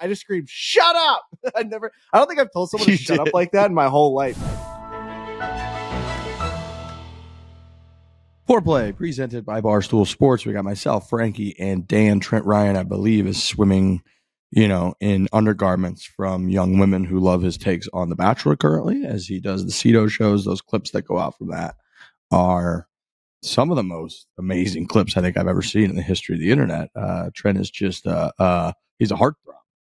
I just screamed, "Shut up!" I don't think I've told someone to shut up like that in my whole life. Foreplay presented by Barstool Sports. We got myself, Frankie, and Dan. Trent Ryan, I believe, is swimming, in undergarments from young women who love his takes on The Bachelor currently, as he does the CITO shows. Those clips that go out from that are some of the most amazing clips I think I've ever seen in the history of the internet. Trent is just, he's a heartthrob.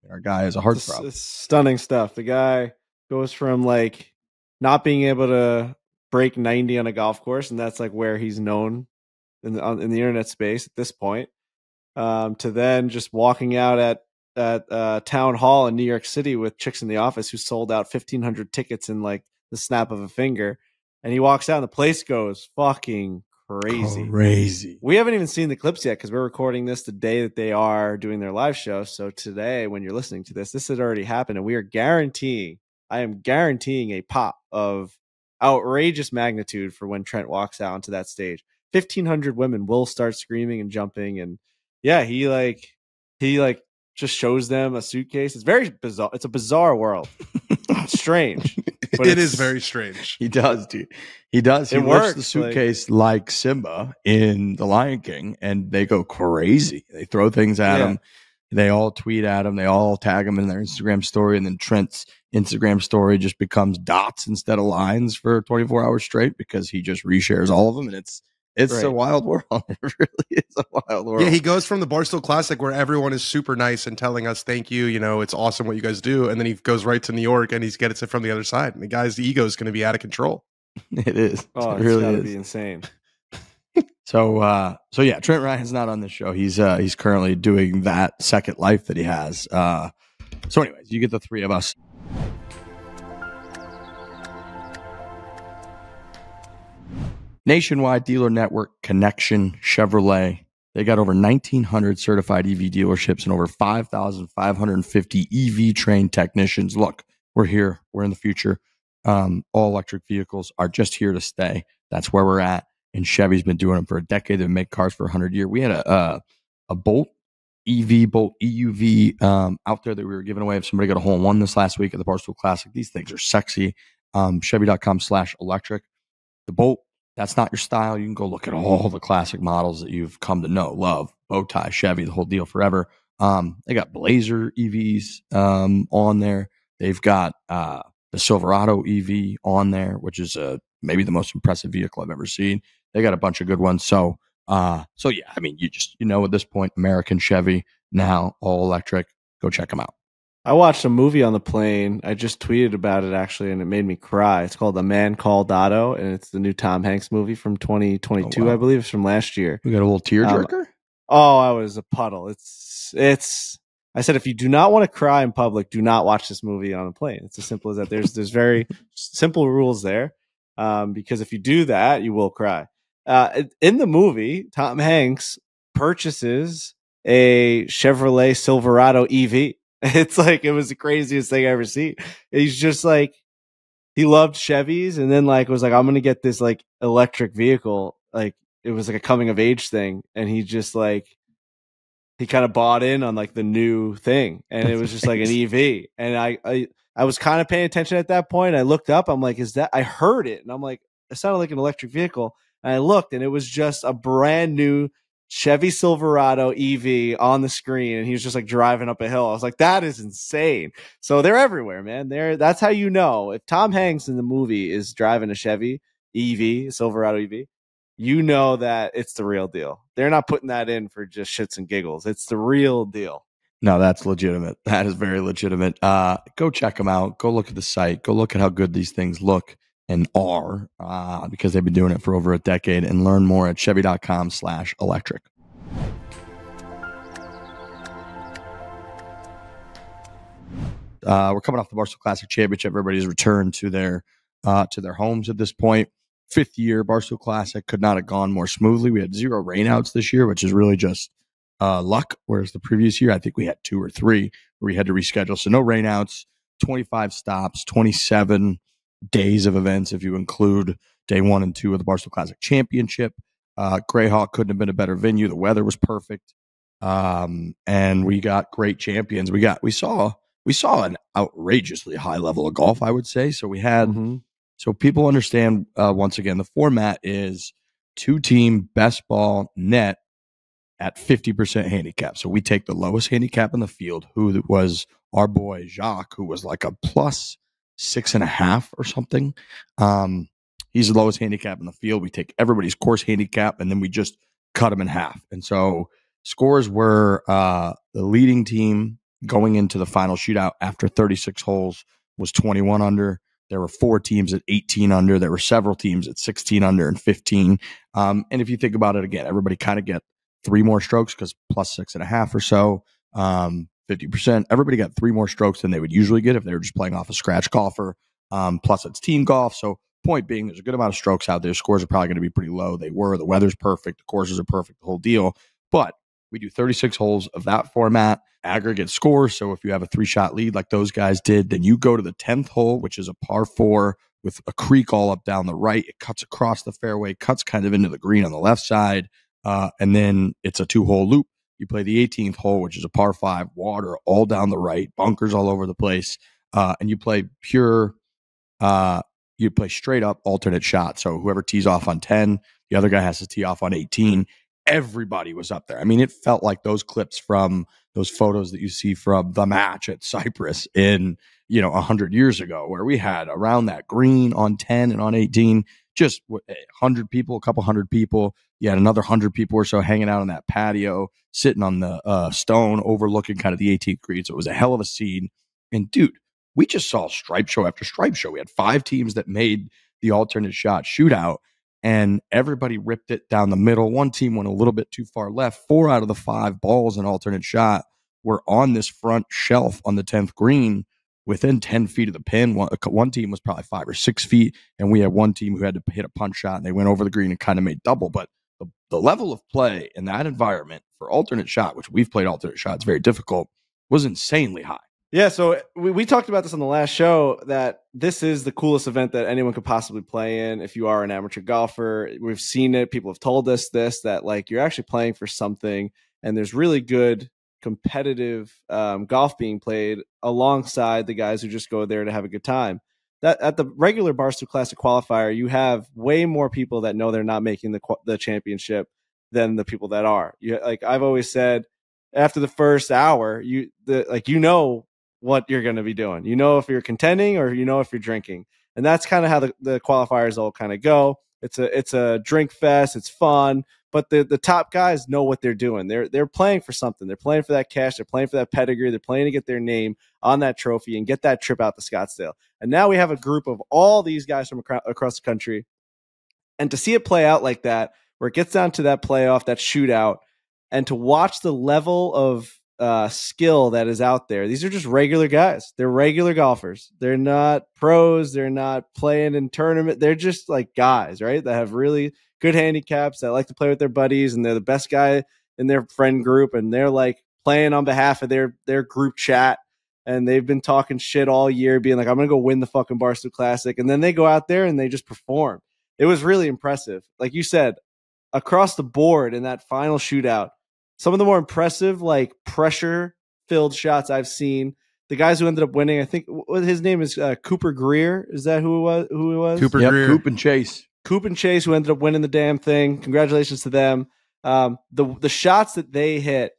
Our guy is a heartthrob. It's stunning stuff. The guy goes from like not being able to break 90 on a golf course, and that's like where he's known in the internet space at this point, to then just walking out at town hall in New York City with chicks in the office who sold out 1,500 tickets in like the snap of a finger. And he walks out and the place goes fucking crazy. We haven't even seen the clips yet because we're recording this the day that they are doing their live show. So today, when you're listening to this had already happened, and I am guaranteeing a pop of outrageous magnitude for when Trent walks out onto that stage. 1,500 women will start screaming and jumping, and yeah, he just shows them a suitcase. It's very bizarre. It's a bizarre world. It's strange. But it is very strange. He does, dude. He does. He lifts the suitcase like Simba in The Lion King, and they go crazy. They throw things at him. They all tweet at him. They all tag him in their Instagram story, and then Trent's Instagram story just becomes dots instead of lines for 24 hours straight because he just reshares all of them, and it's a wild world. It really is a wild world. Yeah, he goes from the Barstool Classic where everyone is super nice and telling us thank you, it's awesome what you guys do, and then he goes right to New York and he gets it from the other side, and the guy's ego is going to be out of control. It is. Oh, it really gotta is. Be insane. So yeah, Trent Ryan's not on this show. He's currently doing that second life that he has. So anyways, you get the three of us. Nationwide dealer network connection Chevrolet. They got over 1,900 certified EV dealerships and over 5,550 EV trained technicians. Look, we're here. We're in the future. All electric vehicles are just here to stay. That's where we're at. And Chevy's been doing them for a decade. They've made cars for 100 years. We had a Bolt EV, Bolt EUV out there that we were giving away. If somebody got a hole in one this last week at the Barstool Classic, these things are sexy. Chevy.com/electric. The Bolt, that's not your style. You can go look at all the classic models that you've come to know, love, Bowtie, Chevy, the whole deal forever. They got Blazer EVs on there. They've got the Silverado EV on there, which is maybe the most impressive vehicle I've ever seen. They got a bunch of good ones. So yeah, I mean, at this point, American Chevy, now all electric. Go check them out. I watched a movie on the plane. I just tweeted about it actually, and it made me cry. It's called A Man Called Otto, and it's the new Tom Hanks movie from 2022, oh, wow. I believe it's from last year. We got a little tearjerker. I was a puddle. It's. I said, if you do not want to cry in public, do not watch this movie on a plane. It's as simple as that. There's very simple rules there, because if you do that, you will cry. In the movie, Tom Hanks purchases a Chevrolet Silverado EV. It's like, it was the craziest thing I ever seen. He's just like, he loved Chevys, and then like was like, I'm gonna get this like electric vehicle. Like it was like a coming of age thing, and he just like, he kind of bought in on like the new thing, and it was just like an EV. And I was kind of paying attention at that point. I looked up, I'm like, I heard it, and I'm like, it sounded like an electric vehicle. And I looked, and it was just a brand new Chevy Silverado EV on the screen, and he was just like driving up a hill. I was like, that is insane. So they're everywhere, man. That's how you know if Tom Hanks in the movie is driving a Chevy EV, Silverado EV, you know that it's the real deal. They're not putting that in for just shits and giggles. It's the real deal. No, that's legitimate. That is very legitimate. Go check them out. Go look at the site. Go look at how good these things look and are, because they've been doing it for over a decade, and learn more at Chevy.com/electric. We're coming off the Barstool Classic Championship. Everybody's returned to their homes at this point. 5th year Barstool Classic could not have gone more smoothly. We had 0 rainouts this year, which is really just luck, whereas the previous year I think we had 2 or 3 where we had to reschedule. So no rainouts, 25 stops, 27 days of events if you include day 1 and 2 of the Barstool Classic Championship. Greyhawk couldn't have been a better venue. The weather was perfect. And we got great champions. We saw an outrageously high level of golf, I would say. So we had, so people understand, once again, the format is 2-team best ball net at 50% handicap. So we take the lowest handicap in the field, who was our boy Jacques, who was like a plus 6.5 or something. He's the lowest handicap in the field. We take everybody's course handicap and then we just cut them in half. And so scores were, the leading team going into the final shootout after 36 holes was 21 under. There were 4 teams at 18 under. There were several teams at 16 under and 15. And if you think about it again, everybody kind of get 3 more strokes because plus 6.5 or so, 50%. Everybody got 3 more strokes than they would usually get if they were just playing off a scratch golfer. Plus it's team golf. So point being, there's a good amount of strokes out there. Scores are probably going to be pretty low. They were. The weather's perfect. The courses are perfect. The whole deal. But we do 36 holes of that format, aggregate score. So if you have a 3-shot lead like those guys did, then you go to the 10th hole, which is a par 4 with a creek all up down the right. It cuts across the fairway, cuts kind of into the green on the left side. And then it's a 2-hole loop. You play the 18th hole, which is a par 5, water all down the right, bunkers all over the place. And you play you play straight up alternate shot. So whoever tees off on 10, the other guy has to tee off on 18. Everybody was up there. I mean, it felt like those clips from those photos that you see from the match at Cyprus in, 100 years ago, where we had around that green on 10 and on 18, just 100 people, a couple hundred people. You had another 100 people or so hanging out on that patio, sitting on the stone overlooking kind of the 18th green. So it was a hell of a scene. And dude, we just saw stripe show after stripe show. We had 5 teams that made the alternate shot shootout, and everybody ripped it down the middle. One team went a little bit too far left. 4 out of the 5 balls in alternate shot were on this front shelf on the 10th green within 10 feet of the pin. One team was probably 5 or 6 feet, and we had one team who had to hit a punch shot, and they went over the green and kind of made double. But the level of play in that environment for alternate shot, which we've played alternate shots, very difficult, was insanely high. Yeah, so we talked about this on the last show, that this is the coolest event that anyone could possibly play in. If you are an amateur golfer, we've seen it. People have told us this, that like you're actually playing for something, and there's really good competitive golf being played alongside the guys who just go there to have a good time. That at the regular Barstool Classic qualifier, you have way more people that know they're not making the championship than the people that are. Like I've always said, after the first hour, you know what you're going to be doing. You know if you're contending or you know if you're drinking. And that's kind of how the qualifiers all kind of go. It's a drink fest. It's fun. But the top guys know what they're doing. They're playing for something. They're playing for that cash. They're playing for that pedigree. They're playing to get their name on that trophy and get that trip out to Scottsdale. And now we have a group of all these guys from across the country. And to see it play out like that, where it gets down to that playoff, that shootout, and to watch the level of skill that is out there. These are just regular guys. They're regular golfers. They're not pros. They're not playing in tournament. They're just like guys, right? That have really good handicaps, that like to play with their buddies, and they're the best guy in their friend group, and they're like playing on behalf of their group chat, and they've been talking shit all year, being like, I'm gonna go win the fucking Barstool Classic, and then they go out there and they just perform. It was really impressive. Like you said, across the board in that final shootout, some of the more impressive, like pressure-filled shots I've seen. The guys who ended up winning, I think his name is Cooper Greer. Is that who it was? Cooper Greer. Coop and Chase. Coop and Chase, who ended up winning the damn thing. Congratulations to them. The shots that they hit,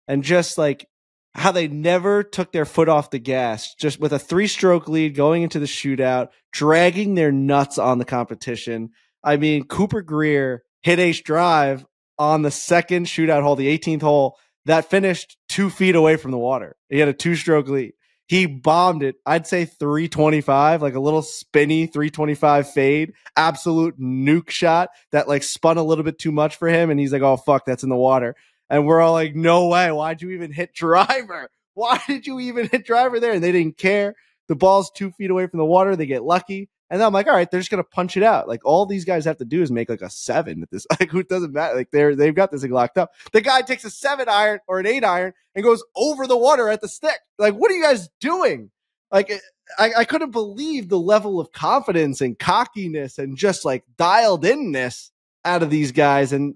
and just like how they never took their foot off the gas, just with a 3-stroke lead going into the shootout, dragging their nuts on the competition. I mean, Cooper Greer hit ace drive on the second shootout hole, the 18th hole, that finished 2 feet away from the water. He had a 2-stroke lead. He bombed it, I'd say 325, like a little spinny 325 fade, absolute nuke shot that like spun a little bit too much for him. And he's like, oh, fuck, that's in the water. And we're all like, no way. Why'd you even hit driver? Why did you even hit driver there? And they didn't care. The ball's 2 feet away from the water. They get lucky. And then I'm like, all right, they're just going to punch it out. Like, all these guys have to do is make like a 7 at this. Like, who doesn't matter? Like, they've got this thing locked up. The guy takes a 7-iron or an 8-iron and goes over the water at the stick. Like, what are you guys doing? Like, I couldn't believe the level of confidence and cockiness and just like dialed inness out of these guys. And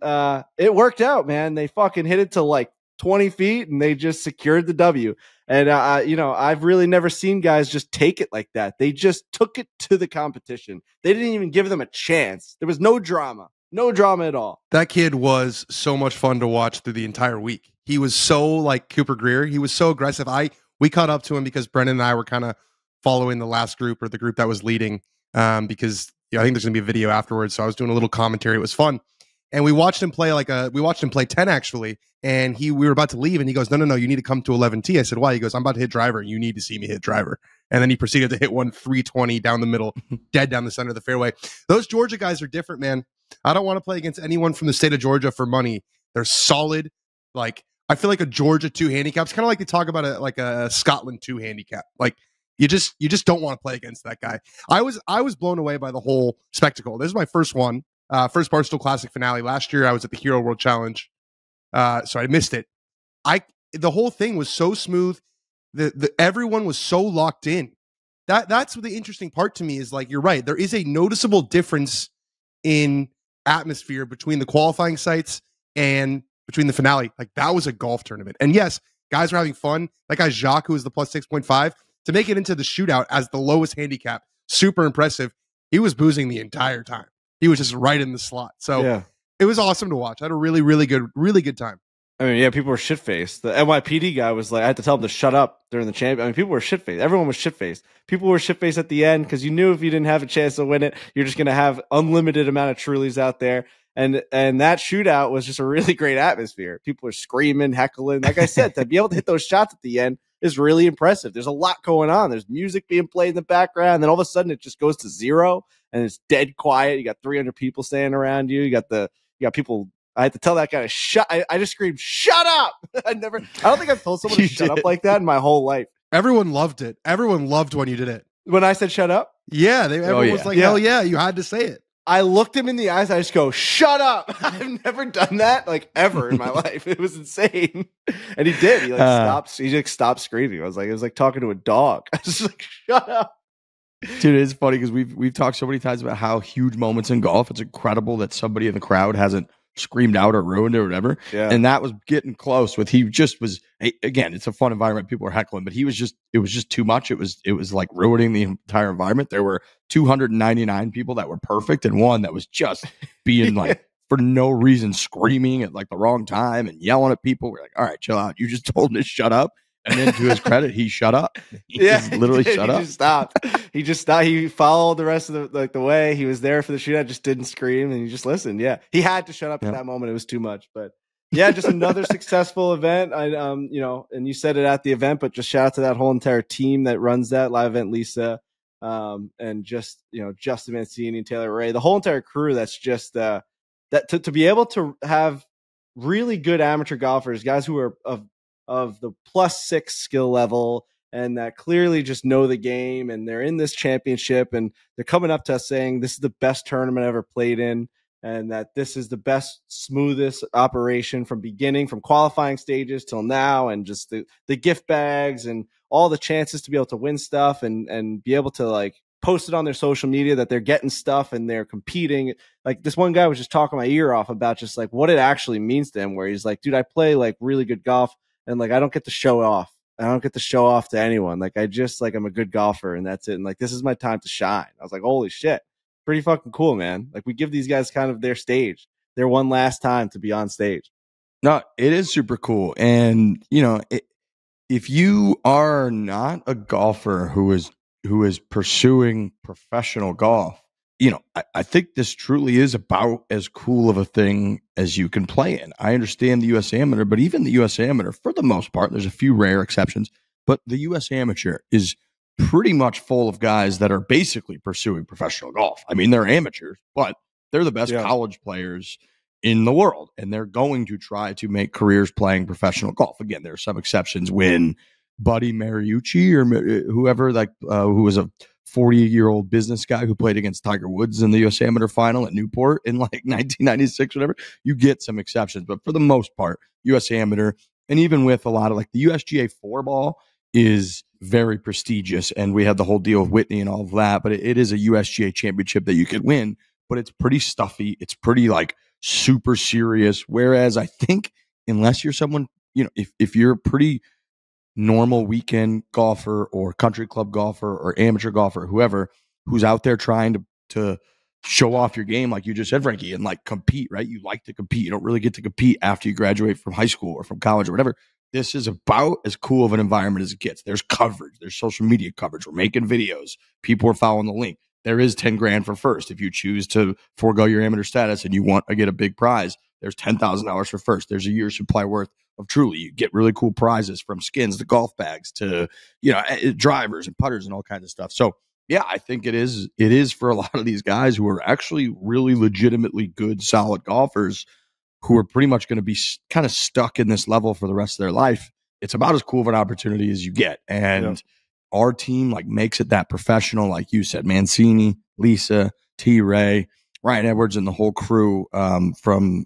it worked out, man. They fucking hit it to like 20 feet, and they just secured the W. And, you know, I've really never seen guys just take it like that. They just took it to the competition. They didn't even give them a chance. There was no drama. No drama at all. That kid was so much fun to watch through the entire week. He was so like Cooper Greer. He was so aggressive. We caught up to him because Brendan and I were kind of following the last group, or the group that was leading, because I think there's gonna be a video afterwards. So I was doing a little commentary. It was fun. And we watched him play we watched him play 10 actually. And we were about to leave, and he goes, no, you need to come to 11T. I said, why? He goes, I'm about to hit driver. You need to see me hit driver. And then he proceeded to hit one 320 down the middle, dead down the center of the fairway. Those Georgia guys are different, man. I don't want to play against anyone from the state of Georgia for money. They're solid. Like, I feel like a Georgia 2 handicap. It's kind of like they talk about a Scotland 2 handicap. Like, you just don't want to play against that guy. I was blown away by the whole spectacle. This is my first one. First Barstool Classic finale. Last year I was at the Hero World Challenge. So I missed it. The whole thing was so smooth. Everyone was so locked in. That's the interesting part to me is, like, you're right. There is a noticeable difference in atmosphere between the qualifying sites and between the finale. Like, that was a golf tournament. And yes, guys were having fun. That guy Jacques, who was the plus 6.5, to make it into the shootout as the lowest handicap, super impressive. He was boozing the entire time. He was just right in the slot. So yeah. It was awesome to watch. I had a really, really good time. I mean, yeah, people were shit-faced. The NYPD guy was like, I had to tell him to shut up during the champ. I mean, people were shit-faced. Everyone was shit-faced. People were shit-faced at the end because you knew if you didn't have a chance to win it, you're just going to have unlimited amount of Trulies out there. And that shootout was just a really great atmosphere. People were screaming, heckling. Like I said, to be able to hit those shots at the end is really impressive. There's a lot going on. There's music being played in the background. And then all of a sudden it just goes to zero and it's dead quiet. You got 300 people standing around you. You got people. I had to tell that guy to shut. I just screamed, "Shut up!" I don't think I've told someone to shut up like that in my whole life. Everyone loved it. Everyone loved when you did it. When I said "shut up," yeah, everyone was like, "Hell yeah!" You had to say it. I looked him in the eyes. I just go, "Shut up!" I've never done that like ever in my life. It was insane, and he did. He stopped. He just stopped screaming. It was like talking to a dog. I was just like, "Shut up." Dude, it's funny because we've talked so many times about how huge moments in golf. It's incredible that somebody in the crowd hasn't screamed out or ruined it or whatever. Yeah. And that was getting close with, he just was, again, it's a fun environment. People are heckling, but it was just too much. It was like ruining the entire environment. There were 299 people that were perfect and one that was just being like, for no reason, screaming at like the wrong time and yelling at people. We're like, all right, chill out. You just told him to shut up. And then to his credit, he shut up. He just literally shut up. Just stopped. He just stopped. He followed the rest of the way. He was there for the shootout, just didn't scream, and he just listened. Yeah, he had to shut up at that moment. It was too much. But yeah, just another successful event. And you said it at the event, but just shout out to that whole entire team that runs that live event, Lisa, and just Justin Mancini and Taylor Ray, the whole entire crew. That's just that to be able to have really good amateur golfers, guys who are of the +6 skill level and that clearly just know the game, and they're in this championship and they're coming up to us saying this is the best tournament I ever played in, and that this is the best, smoothest operation from qualifying stages till now, and just the gift bags and all the chances to be able to win stuff and be able to like post it on their social media that they're getting stuff and they're competing. Like this one guy was just talking my ear off about just like what it actually means to him, where he's like, dude, I play like really good golf. And like, I don't get to show off. I don't get to show off to anyone. Like, I just like, I'm a good golfer and that's it. And like, this is my time to shine. I was like, holy shit, pretty fucking cool, man. Like, we give these guys kind of their stage, their one last time to be on stage. No, it is super cool. And if you are not a golfer who is pursuing professional golf, I think this truly is about as cool of a thing as you can play in. I understand the U.S. Amateur, but even the U.S. Amateur, for the most part, there's a few rare exceptions, but the U.S. Amateur is pretty much full of guys that are basically pursuing professional golf. I mean, they're amateurs, but they're the best college players in the world, and they're going to try to make careers playing professional golf. Again, there are some exceptions when Buddy Mariucci or whoever, who was a 40-year-old business guy who played against Tiger Woods in the U.S. Amateur final at Newport in like 1996, whatever, you get some exceptions. But for the most part, U.S. Amateur, and even with a lot of like the USGA 4-ball is very prestigious. And we had the whole deal with Whitney and all of that, but it is a USGA championship that you could win, but it's pretty stuffy. It's pretty like super serious. Whereas I think unless you're someone, if you're a pretty normal weekend golfer or country club golfer or amateur golfer, whoever who's out there trying to show off your game, like you just said, Frankie, and like compete, right? You like to compete. You don't really get to compete after you graduate from high school or from college or whatever. This is about as cool of an environment as it gets. There's coverage. There's social media coverage. We're making videos. People are following the link. There is 10 grand for first. If you choose to forego your amateur status and you want to get a big prize, there's $10,000 for first. There's a year's supply worth of Truly. You get really cool prizes, from skins to golf bags to, drivers and putters and all kinds of stuff. So yeah, I think it is for a lot of these guys who are actually really legitimately good, solid golfers who are pretty much going to be kind of stuck in this level for the rest of their life. It's about as cool of an opportunity as you get. And our team like makes it that professional, like you said, Mancini, Lisa, T. Ray, Ryan Edwards, and the whole crew from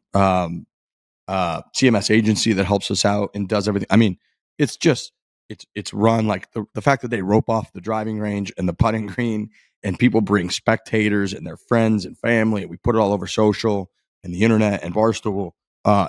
CMS agency that helps us out and does everything. I mean, it's just, it's run like the fact that they rope off the driving range and the putting green, and people bring spectators and their friends and family, and we put it all over social and the internet and Barstool.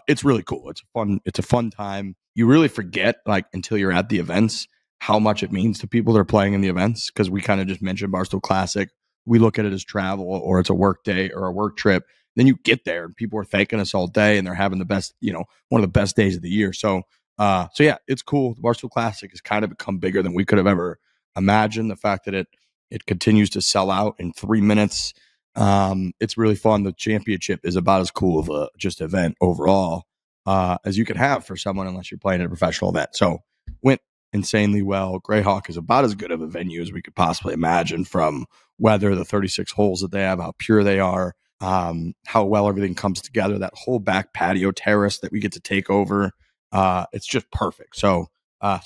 It's really cool. It's a fun time. You really forget, like, until you're at the events, how much it means to people that are playing in the events. Cause we kind of just mentioned Barstool Classic. We look at it as travel, or it's a work day or a work trip. Then you get there and people are thanking us all day and they're having the best, one of the best days of the year. So yeah, it's cool. The Barstool Classic has kind of become bigger than we could have ever imagined. The fact that it continues to sell out in 3 minutes. It's really fun. The championship is about as cool of a just event overall as you could have for someone, unless you're playing at a professional event. So went insanely well. Greyhawk is about as good of a venue as we could possibly imagine, from weather, the 36 holes that they have, how pure they are, how well everything comes together. That whole back patio terrace that we get to take over. It's just perfect. So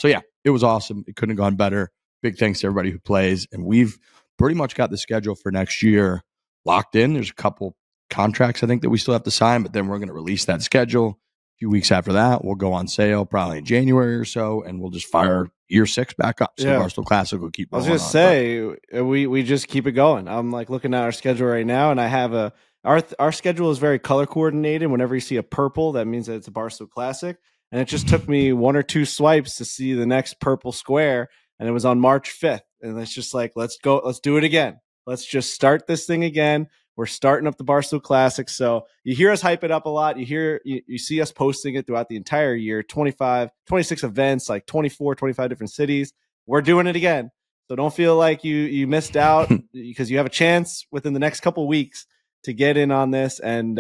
yeah, it was awesome. It couldn't have gone better. Big thanks to everybody who plays. And we've pretty much got the schedule for next year locked in. There's a couple contracts I think that we still have to sign, but then we're going to release that schedule. A few weeks after that, we'll go on sale probably in January or so, and we'll just fire year 6 back up. So Barstool Classic will keep. I was going to say, we just keep it going. I'm like looking at our schedule right now, and I have our schedule is very color coordinated. Whenever you see a purple, that means that it's a Barstool Classic. And it just took me 1 or 2 swipes to see the next purple square, and it was on March 5th. And it's just like, let's do it again. Let's just start this thing again. We're starting up the Barstool Classic. So you hear us hype it up a lot. You see us posting it throughout the entire year, 26 events, like 24, 25 different cities. We're doing it again. So don't feel like you missed out, because you have a chance within the next couple of weeks to get in on this. And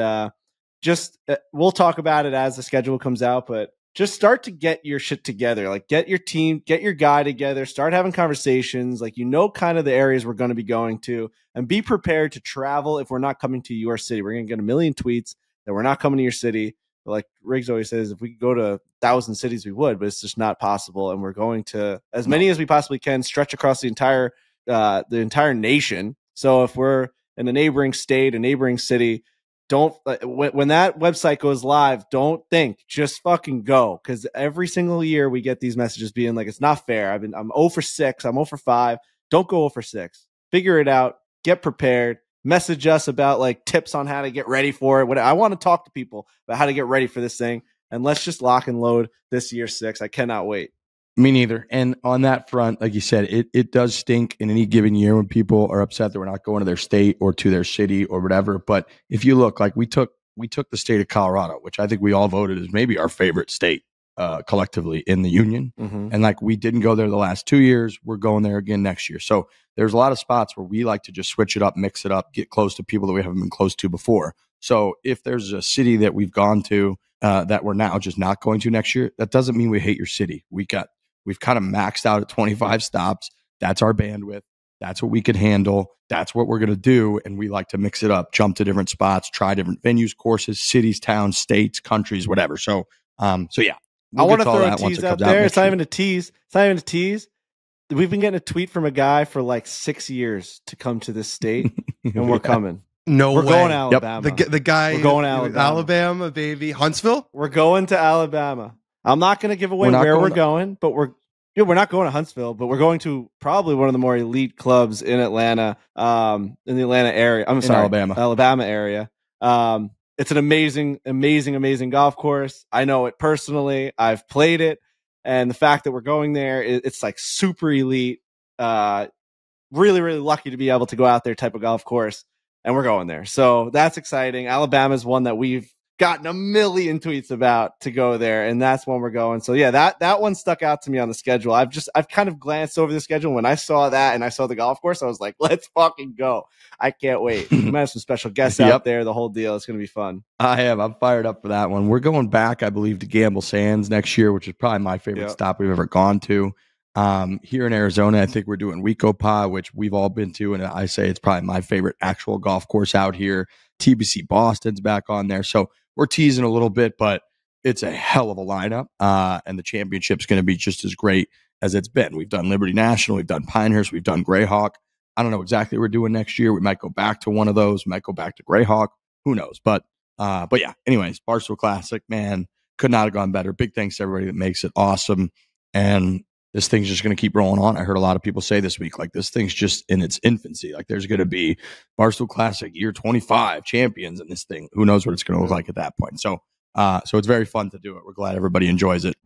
we'll talk about it as the schedule comes out, but just start to get your shit together. Like, get your team, get your guy together, start having conversations. Like, kind of the areas we're going to be going to, and be prepared to travel if we're not coming to your city. We're going to get a million tweets that we're not coming to your city. But like Riggs always says, if we could go to 1,000 cities, we would, but it's just not possible. And we're going to as many as we possibly can, stretch across the entire nation. So if we're in a neighboring state, a neighboring city, don't when that website goes live, don't think, just fucking go. Because every single year we get these messages being like, it's not fair. I'm 0 for 6. I'm 0 for 5. Don't go 0 for 6. Figure it out. Get prepared. Message us about like tips on how to get ready for it. I want to talk to people about how to get ready for this thing. And let's just lock and load this year 6. I cannot wait. Me neither. And on that front, like you said, it does stink in any given year when people are upset that we're not going to their state or to their city or whatever. But if you look, like we took the state of Colorado, which I think we all voted as maybe our favorite state collectively in the union. Mm-hmm. And like, we didn't go there the last 2 years. We're going there again next year. So there's a lot of spots where we like to just switch it up, mix it up, get close to people that we haven't been close to before. So if there's a city that we've gone to that we're now just not going to next year, that doesn't mean we hate your city. We've kind of maxed out at 25 stops. That's our bandwidth. That's what we can handle. That's what we're going to do. And we like to mix it up, jump to different spots, try different venues, courses, cities, towns, states, countries, whatever. So yeah. I want to throw a tease out there. It's not even a tease. It's not even a tease. We've been getting a tweet from a guy for like 6 years to come to this state, and we're coming. No we're way. Going to Alabama. Yep. The guy. We're going to Alabama. Alabama, baby. Huntsville? We're going to Alabama. I'm not going to give away where we're going, but we're not going to Huntsville, but we're going to probably one of the more elite clubs in Atlanta, in the Atlanta area. I'm sorry, Alabama area. it's an amazing, amazing, amazing golf course. I know it personally. I've played it. And the fact that we're going there, it's like super elite. Really, really lucky to be able to go out there type of golf course. And we're going there. So that's exciting. Alabama's one that we've gotten a million tweets about to go there. And that's when we're going. So yeah, that one stuck out to me on the schedule. I've kind of glanced over the schedule. When I saw that and I saw the golf course, I was like, let's fucking go. I can't wait. We might have some special guests out there. The whole deal. It's going to be fun. I'm fired up for that one. We're going back, I believe, to Gamble Sands next year, which is probably my favorite stop we've ever gone to. Here in Arizona, I think we're doing Wekopah, which we've all been to, and I say it's probably my favorite actual golf course out here. TBC Boston's back on there, so we're teasing a little bit, but it's a hell of a lineup, and the championship's going to be just as great as it's been. We've done Liberty National, we've done Pinehurst, we've done Greyhawk. I don't know exactly what we're doing next year. We might go back to one of those. We might go back to Greyhawk. Who knows? But yeah. Anyways, Barstool Classic, man, could not have gone better. Big thanks to everybody that makes it awesome, and this thing's just going to keep rolling on. I heard a lot of people say this week, like, this thing's just in its infancy. Like, there's going to be Barstool Classic year 25 champions in this thing. Who knows what it's going to look like at that point. So it's very fun to do it. We're glad everybody enjoys it.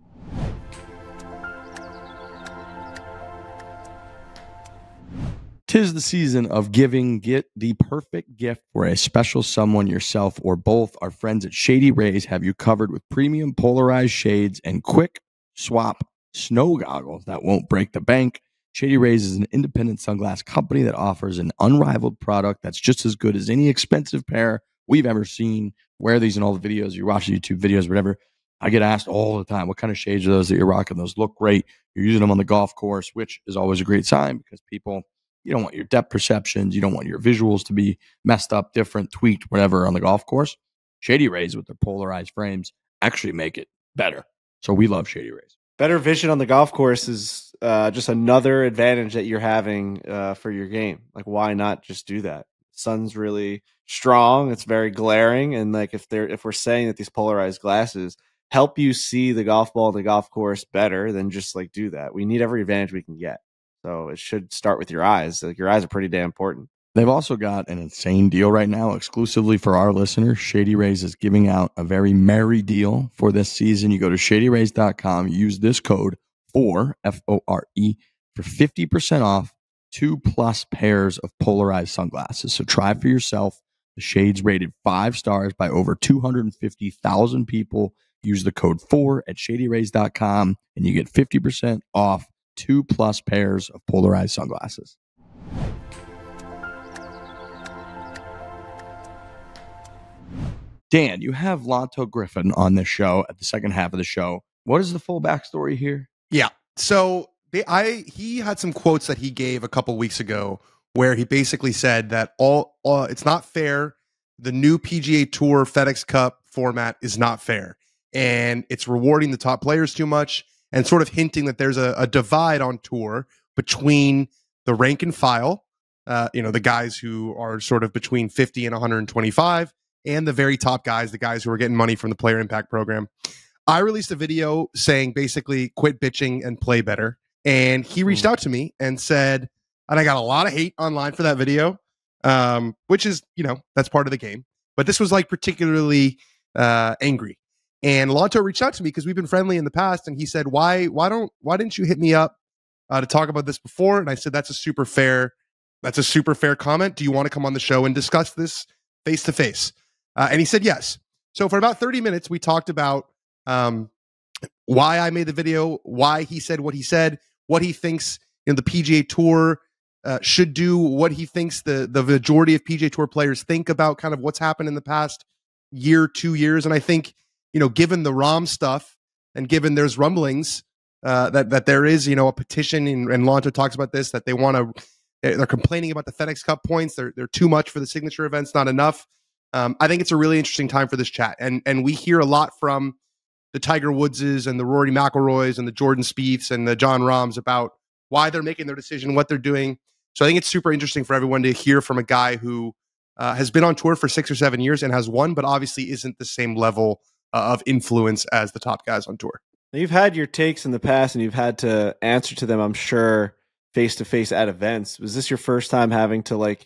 Tis the season of giving. Get the perfect gift for a special someone, yourself, or both. Our friends at Shady Rays have you covered with premium polarized shades and quick swap snow goggles that won't break the bank. Shady Rays is an independent sunglass company that offers an unrivaled product that's just as good as any expensive pair we've ever seen. Wear these in all the videos. You watch the YouTube videos, whatever. I get asked all the time, what kind of shades are those that you're rocking? Those look great. You're using them on the golf course, which is always a great sign because people, you don't want your depth perceptions. You don't want your visuals to be messed up, different, tweaked, whatever on the golf course. Shady Rays with their polarized frames actually make it better. So we love Shady Rays. Better vision on the golf course is just another advantage that you're having for your game. Like, why not just do that? Sun's really strong. It's very glaring. And like, if we're saying that these polarized glasses help you see the golf ball and the golf course better, then just like do that. We need every advantage we can get. So it should start with your eyes. Like, your eyes are pretty damn important. They've also got an insane deal right now exclusively for our listeners. Shady Rays is giving out a very merry deal for this season. You go to shadyrays.com, use this code FORE, F-O-R-E, for 50% off 2+ pairs of polarized sunglasses. So try for yourself. The shades rated 5 stars by over 250,000 people. Use the code FORE at shadyrays.com and you get 50% off 2+ pairs of polarized sunglasses. Dan, you have Lanto Griffin on this show at the second half of the show. What is the full backstory here? Yeah. So he had some quotes that he gave a couple weeks ago where he basically said that it's not fair. The new PGA Tour FedEx Cup format is not fair, and it's rewarding the top players too much, and sort of hinting that there's a divide on tour between the rank and file, the guys who are sort of between 50 and 125, and the very top guys, the guys who are getting money from the Player Impact Program. I released a video saying basically quit bitching and play better. And he reached out to me and said, and I got a lot of hate online for that video, which is, that's part of the game. But this was like particularly angry. And Lanto reached out to me because we've been friendly in the past. And he said, why didn't you hit me up to talk about this before? And I said, that's a super fair comment. Do you want to come on the show and discuss this face to face? And he said yes. So for about 30 minutes, we talked about why I made the video, why he said what he said, what he thinks the PGA Tour should do, what he thinks the majority of PGA Tour players think about kind of what's happened in the past year, 2 years. And I think, given the Rahm stuff and given there's rumblings that there is, a petition, and Lanto talks about this, that they're complaining about the FedEx Cup points. They're too much for the signature events, not enough. I think it's a really interesting time for this chat. And we hear a lot from the Tiger Woodses and the Rory McIlroys and the Jordan Spieths and the Jon Rahms about why they're making their decision, what they're doing. So I think it's super interesting for everyone to hear from a guy who has been on tour for 6 or 7 years and has won, but obviously isn't the same level of influence as the top guys on tour. You've had your takes in the past and you've had to answer to them, I'm sure, face-to-face at events. Was this your first time having to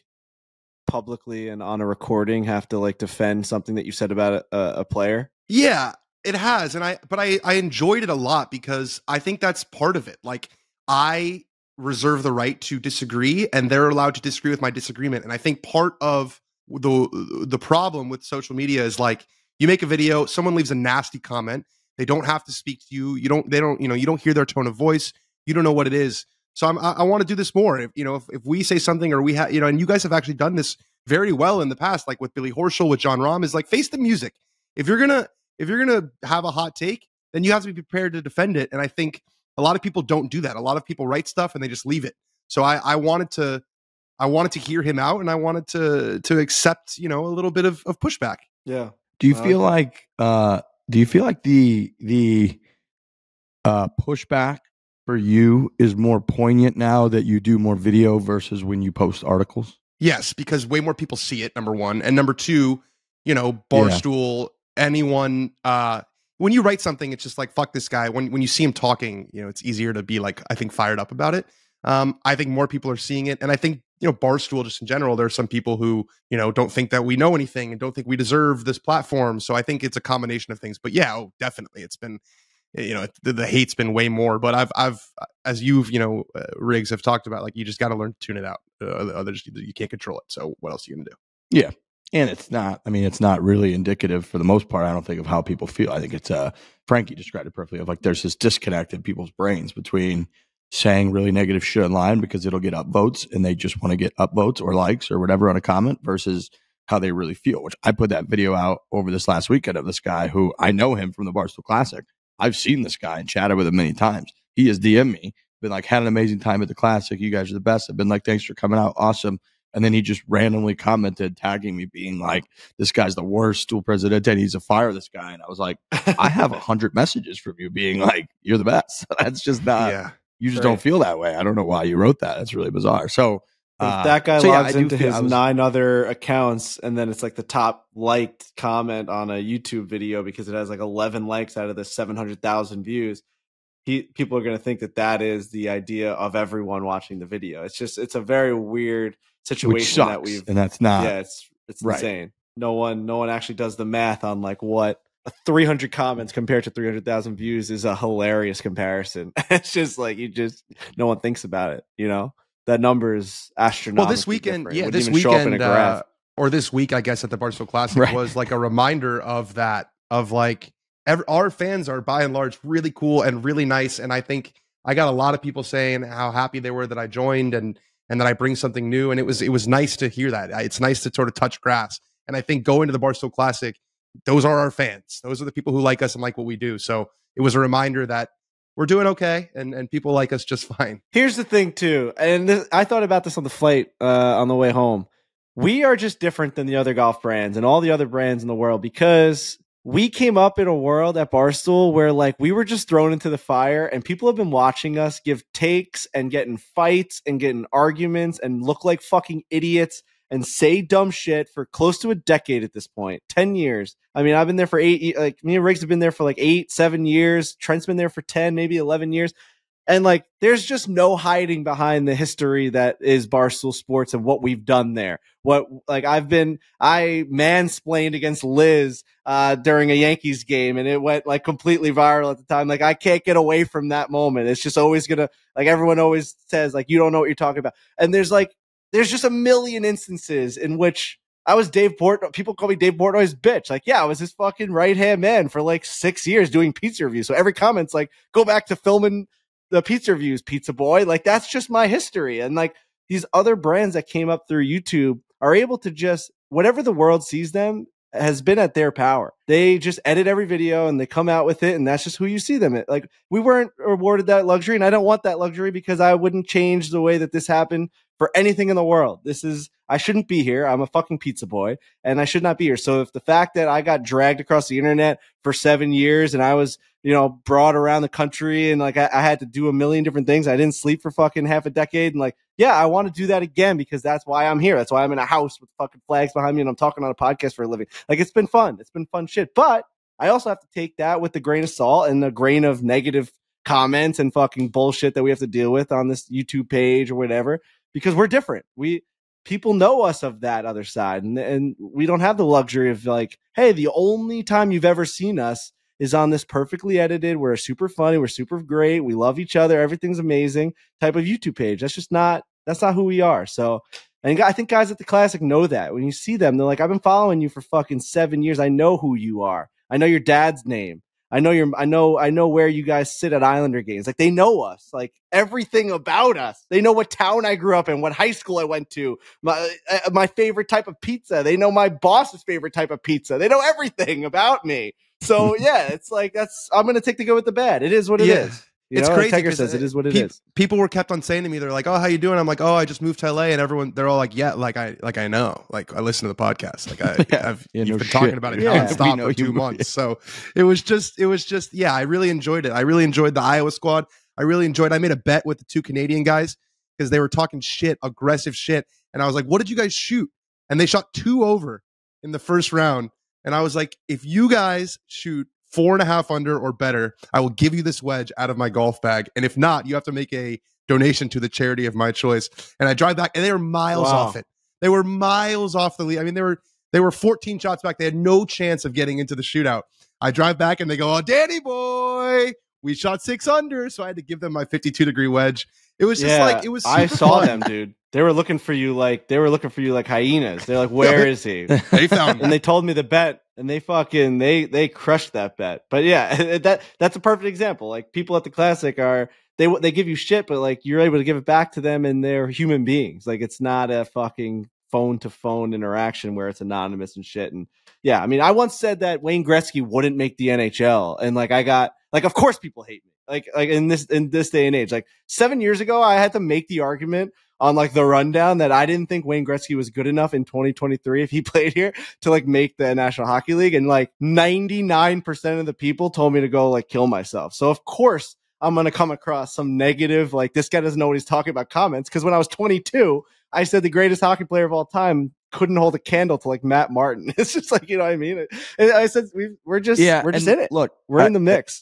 publicly and on a recording have to like defend something that you said about a player? Yeah, it has. And I enjoyed it a lot because I think that's part of it. Like, I reserve the right to disagree, and they're allowed to disagree with my disagreement. And I think part of the problem with social media is like, you make a video, someone leaves a nasty comment, they don't have to speak to you. You don't hear their tone of voice. You don't know what it is. So I want to do this more. If we say something, or we have, and you guys have actually done this very well in the past, like with Billy Horschel, with Jon Rahm, is like, face the music. If you're gonna have a hot take, then you have to be prepared to defend it. And I think a lot of people don't do that. A lot of people write stuff and they just leave it. So I wanted to hear him out, and I wanted to accept, a little bit of pushback. Yeah. Do you feel like the pushback for you is more poignant now that you do more video versus when you post articles? Yes, because way more people see it, number one. And number two, Barstool, anyone, when you write something, it's just like, fuck this guy. When you see him talking, it's easier to be like, I think, fired up about it. I think more people are seeing it. And I think, Barstool, just in general, there are some people who, don't think that we know anything and don't think we deserve this platform. So I think it's a combination of things. But yeah, definitely. It's been, the hate's been way more. But I've as you've, Riggs have talked about, like, you just got to learn to tune it out. Others, you can't control it. So what else are you going to do? Yeah. And it's not really indicative for the most part, I don't think, of how people feel. I think it's, Frankie described it perfectly, of like, there's this disconnect in people's brains between saying really negative shit online because it'll get upvotes and they just want to get upvotes or likes or whatever on a comment, versus how they really feel, which I put that video out over this last weekend of this guy who I know him from the Barstool Classic. I've seen this guy and chatted with him many times. He has DM'd me, been like, had an amazing time at the Classic. You guys are the best. I've been like, thanks for coming out. Awesome. And then he just randomly commented, tagging me, being like, this guy's the worst Stool Presidente. He needs to fire this guy. And I was like, I have 100 messages from you being like, you're the best. That's just not, you just don't feel that way. I don't know why you wrote that. That's really bizarre. So if that guy logs into his 9 other accounts, and then it's like the top liked comment on a YouTube video because it has like 11 likes out of the 700,000 views, people are going to think that is the idea of everyone watching the video. It's a very weird situation that and that's not. Yeah, it's insane. No one actually does the math on like what 300 comments compared to 300,000 views is a hilarious comparison. It's just like, no one thinks about it. That number is astronomical. Well, this weekend, or this week, I guess, at the Barstool Classic was like a reminder of that, of like, our fans are by and large really cool and really nice. And I think I got a lot of people saying how happy they were that I joined and that I bring something new. And it was nice to hear that. It's nice to sort of touch grass. And I think going to the Barstool Classic, those are our fans. Those are the people who like us and like what we do. So it was a reminder that we're doing okay, and people like us just fine. Here's the thing too, and I thought about this on the flight on the way home. We are just different than the other golf brands and all the other brands in the world, because we came up in a world at Barstool where like we were just thrown into the fire, and people have been watching us give takes and get in fights and get in arguments and look like fucking idiots and say dumb shit for close to a decade at this point. 10 years. I mean, I've been there for 8, like me and Riggs have been there for like 8, 7 years. Trent's been there for 10, maybe 11 years. And like, there's just no hiding behind the history that is Barstool Sports and what we've done there. I mansplained against Liz during a Yankees game, and it went like completely viral at the time. Like, I can't get away from that moment. It's just always gonna, like, everyone always says like, you don't know what you're talking about. And there's just a million instances in which I was Dave Portnoy. People call me Dave Portnoy's bitch. Like, yeah, I was his fucking right-hand man for like 6 years doing pizza reviews. So every comment's like, go back to filming the pizza reviews, pizza boy. Like, that's just my history. And like, these other brands that came up through YouTube are able to just, whatever the world sees them has been at their power. They just edit every video and they come out with it, and that's just who you see them. Like, we weren't awarded that luxury, and I don't want that luxury because I wouldn't change the way that this happened for anything in the world. I shouldn't be here. I'm a fucking pizza boy, and I should not be here. So if the fact that I got dragged across the internet for 7 years and I was, brought around the country and like I had to do a million different things, I didn't sleep for fucking half a decade, and like, yeah, I want to do that again because that's why I'm here. That's why I'm in a house with fucking flags behind me and I'm talking on a podcast for a living. Like, it's been fun. It's been fun shit. But I also have to take that with a grain of salt and a grain of negative comments and fucking bullshit that we have to deal with on this YouTube page or whatever, because we're different. people know us of that other side, and we don't have the luxury of like, hey, the only time you've ever seen us is on this perfectly edited, we're super funny, we're super great, we love each other, everything's amazing type of YouTube page. That's not who we are. So, and I think guys at the Classic know that. When you see them, they're like, I've been following you for fucking 7 years. I know who you are. I know your dad's name. I know where you guys sit at Islander games. Like, they know us, like everything about us. They know what town I grew up in, what high school I went to, my favorite type of pizza. They know my boss's favorite type of pizza. They know everything about me. So yeah, it's like, I'm going to take the good with the bad. It is what it is. It's crazy. Tiger says it is what it is. People were kept on saying to me, they're like, "Oh, how you doing?" I'm like, "Oh, I just moved to LA," and they're all like, "Yeah, I know, like I listen to the podcast, like you've been talking about it nonstop for 2 months." So it was just, yeah, I really enjoyed it. I really enjoyed the Iowa squad. I made a bet with the 2 Canadian guys because they were talking shit, aggressive shit, and I was like, "What did you guys shoot?" And they shot 2 over in the first round, and I was like, "If you guys shoot 4.5 under or better, I will give you this wedge out of my golf bag. And if not, you have to make a donation to the charity of my choice." And I drive back, and they were miles off it. They were miles off the lead. I mean, they were 14 shots back. They had no chance of getting into the shootout. I drive back, and they go, "Oh, Danny boy, we shot 6 under." So I had to give them my 52-degree wedge. It was just like, it was super I saw fun. them, dude. They were looking for you like hyenas. They're like, where is he? They found me. And they told me the bet, and they they crushed that bet. But yeah, that's a perfect example. Like, people at the Classic they give you shit, but like, you're able to give it back to them, and they're human beings. Like, it's not a fucking phone to phone interaction where it's anonymous and shit. And yeah, I mean, I once said that Wayne Gretzky wouldn't make the NHL, and like, I got like, of course people hate me. Like in this day and age, like 7 years ago, I had to make the argument on like the rundown that I didn't think Wayne Gretzky was good enough in 2023 if he played here to like make the National Hockey League. And like 99% of the people told me to go like kill myself. So of course I'm going to come across some negative, like, this guy doesn't know what he's talking about comments. Cause when I was 22, I said the greatest hockey player of all time couldn't hold a candle to like Matt Martin. It's just like, you know what I mean? And I said, we're just in it. Look, we're in the mix.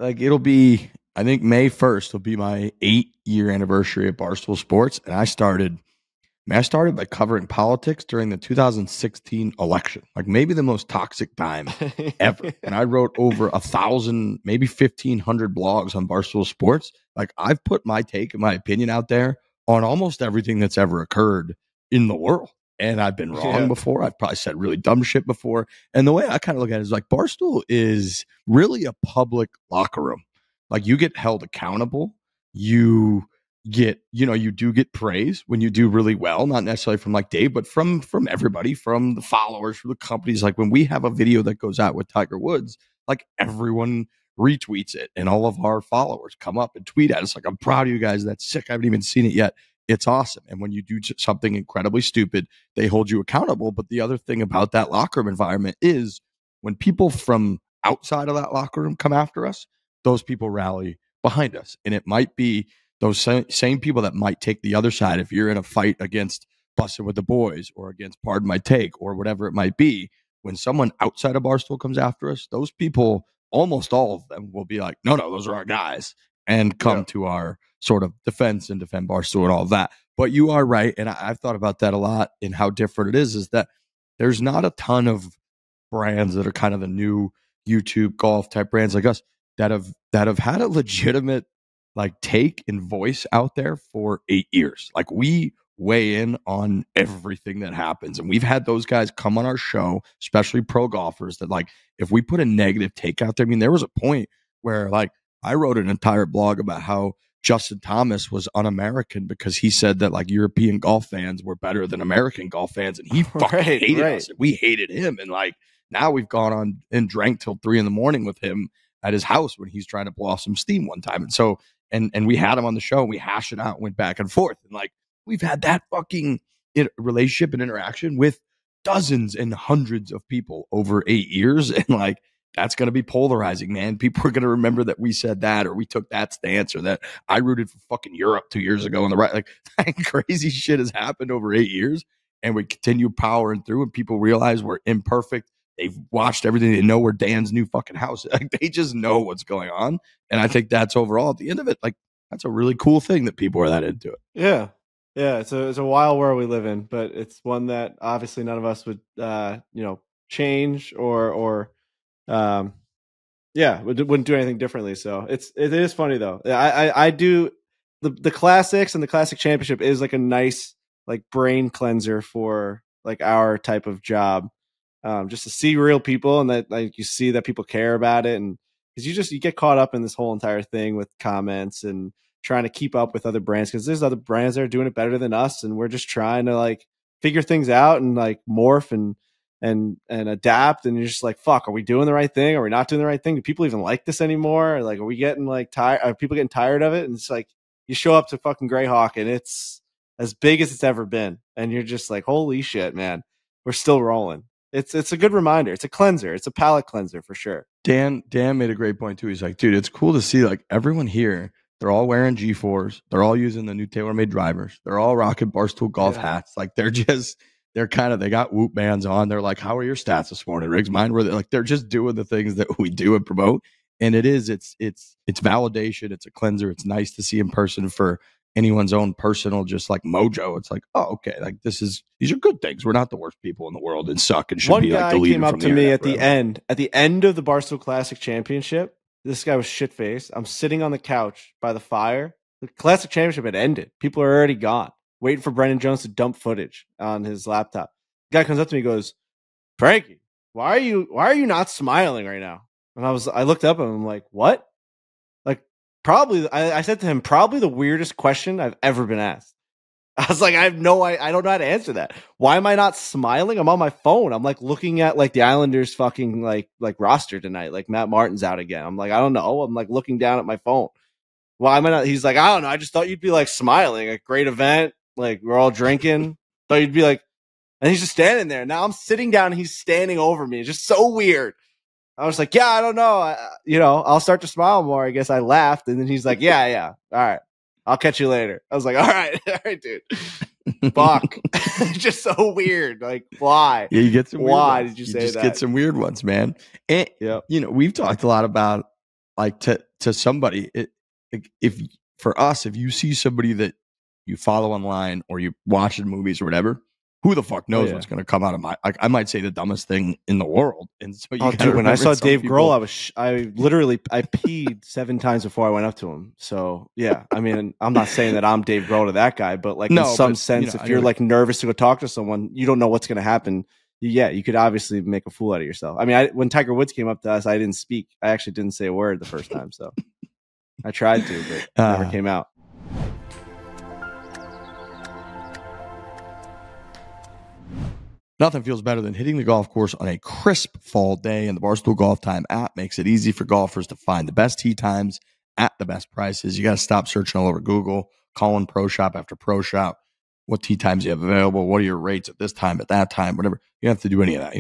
It'll be, I think May 1st will be my 8-year anniversary at Barstool Sports. And I started by covering politics during the 2016 election, like maybe the most toxic time ever. And I wrote over 1,000, maybe 1,500 blogs on Barstool Sports. Like, I've put my take and my opinion out there on almost everything that's ever occurred in the world. And I've been wrong before. I've probably said really dumb shit before. And the way I kind of look at it is like, Barstool is really a public locker room. Like, you get held accountable. You get, you do get praise when you do really well, not necessarily from like Dave, but from everybody, from the followers, from the companies. Like, when we have a video that goes out with Tiger Woods, like, everyone retweets it, and all of our followers come up and tweet at us like, "I'm proud of you guys. That's sick. I haven't even seen it yet." It's awesome. And when you do something incredibly stupid, they hold you accountable. But the other thing about that locker room environment is when people from outside of that locker room come after us, those people rally behind us. And it might be those same people that might take the other side. If you're in a fight against Bussin' with the Boys or against Pardon My Take or whatever it might be, when someone outside of Barstool comes after us, those people, almost all of them, will be like, no, those are our guys, and come to our sort of defense and defend Barstool and all of that. But you are right. And I've thought about that a lot, and how different it is that there's not a ton of brands that are kind of the new YouTube golf type brands like us that have had a legitimate like take and voice out there for 8 years. Like, we weigh in on everything that happens. And we've had those guys come on our show, especially pro golfers, that like, if we put a negative take out there, I mean, there was a point where like I wrote an entire blog about how Justin Thomas was un-American because he said that like European golf fans were better than American golf fans, and he fucking hated us. And we hated him. And like, now we've gone on and drank till 3 a.m. with him at his house when he's trying to blow off some steam one time. And so, and we had him on the show, and we hashed it out, went back and forth. And like, we've had that fucking relationship and interaction with dozens and hundreds of people over 8 years. And like, that's going to be polarizing, man. People are going to remember that we said that, or we took that stance, or that I rooted for fucking Europe 2 years ago on the right. Like, crazy shit has happened over 8 years, and we continue powering through, and people realize we're imperfect. They've watched everything. They know we're Dan's new fucking house. Like, they just know what's going on. And I think that's overall, at the end of it, like, that's a really cool thing that people are that into it. Yeah. Yeah, it's a wild world we live in, but it's one that obviously none of us would change or um yeah, wouldn't do anything differently. So it is funny though. I do the classics, and the classic championship is like a nice like brain cleanser for like our type of job. Just to see real people, and that like you see that people care about it, and because you get caught up in this whole entire thing with comments and trying to keep up with other brands, because there's other brands that are doing it better than us, and we're just trying to like figure things out and like morph and adapt, and you're just like, fuck, are we doing the right thing? Are we not doing the right thing? Do people even like this anymore? Or like, are we getting like tired? Are people getting tired of it? And it's like you show up to fucking Greyhawk and it's as big as it's ever been, and you're just like, holy shit, man, we're still rolling. It's a good reminder. It's a cleanser. It's a palate cleanser for sure. Dan made a great point too. He's like, dude, it's cool to see like everyone here. They're all wearing G4s. They're all using the new TaylorMade drivers. They're all rocking Barstool golf hats. Like they got Whoop bands on. They're like, how are your stats this morning, Riggs? Mine were like, they're just doing the things that we do and promote. And it's validation. It's a cleanser. It's nice to see in person for anyone's own personal, just like mojo. It's like, oh, okay, like these are good things. We're not the worst people in the world and suck and should One be like guy deleted came up from to the me internet at the end of the Barstool Classic Championship. This guy was shit faced. I'm sitting on the couch by the fire. The Classic Championship had ended. People are already gone, waiting for Brendan Jones to dump footage on his laptop. The guy comes up to me and goes, Frankie, why are you not smiling right now? And I looked up and I'm like, what? Like, probably, I said to him, probably the weirdest question I've ever been asked. I was like, I don't know how to answer that. Why am I not smiling? I'm on my phone. I'm like looking at like the Islanders fucking like roster tonight. Like Matt Martin's out again. I'm like, I don't know. I'm like looking down at my phone. Why am I not? He's like, I don't know. I just thought you'd be like smiling. A great event. Like we're all drinking. Thought you'd be like, and he's just standing there. Now I'm sitting down and he's standing over me. It's just so weird. I was like, yeah, I don't know. I'll start to smile more. I guess I laughed. And then he's like, yeah. All right. I'll catch you later. I was like, all right, dude. Fuck. Just so weird. Like, why? Yeah, you get some. Why did you say just that? Get some weird ones, man. And we've talked a lot about like to somebody. If you see somebody that you follow online or you watch in movies or whatever, who the fuck knows what's going to come out of I might say the dumbest thing in the world. And so dude, when I saw Dave Grohl, I peed 7 times before I went up to him. So yeah, I mean, I'm not saying that I'm Dave Grohl to that guy, but like in some sense, if you're like nervous to go talk to someone, you don't know what's going to happen. Yeah, you could obviously make a fool out of yourself. I mean, when Tiger Woods came up to us, I didn't speak. I actually didn't say a word the first time. So I tried to, but it never came out. Nothing feels better than hitting the golf course on a crisp fall day, and the Barstool Golf Time app makes it easy for golfers to find the best tee times at the best prices. You got to stop searching all over Google, calling pro shop after pro shop. What tee times you have available? What are your rates at this time, at that time, whatever. You don't have to do any of that.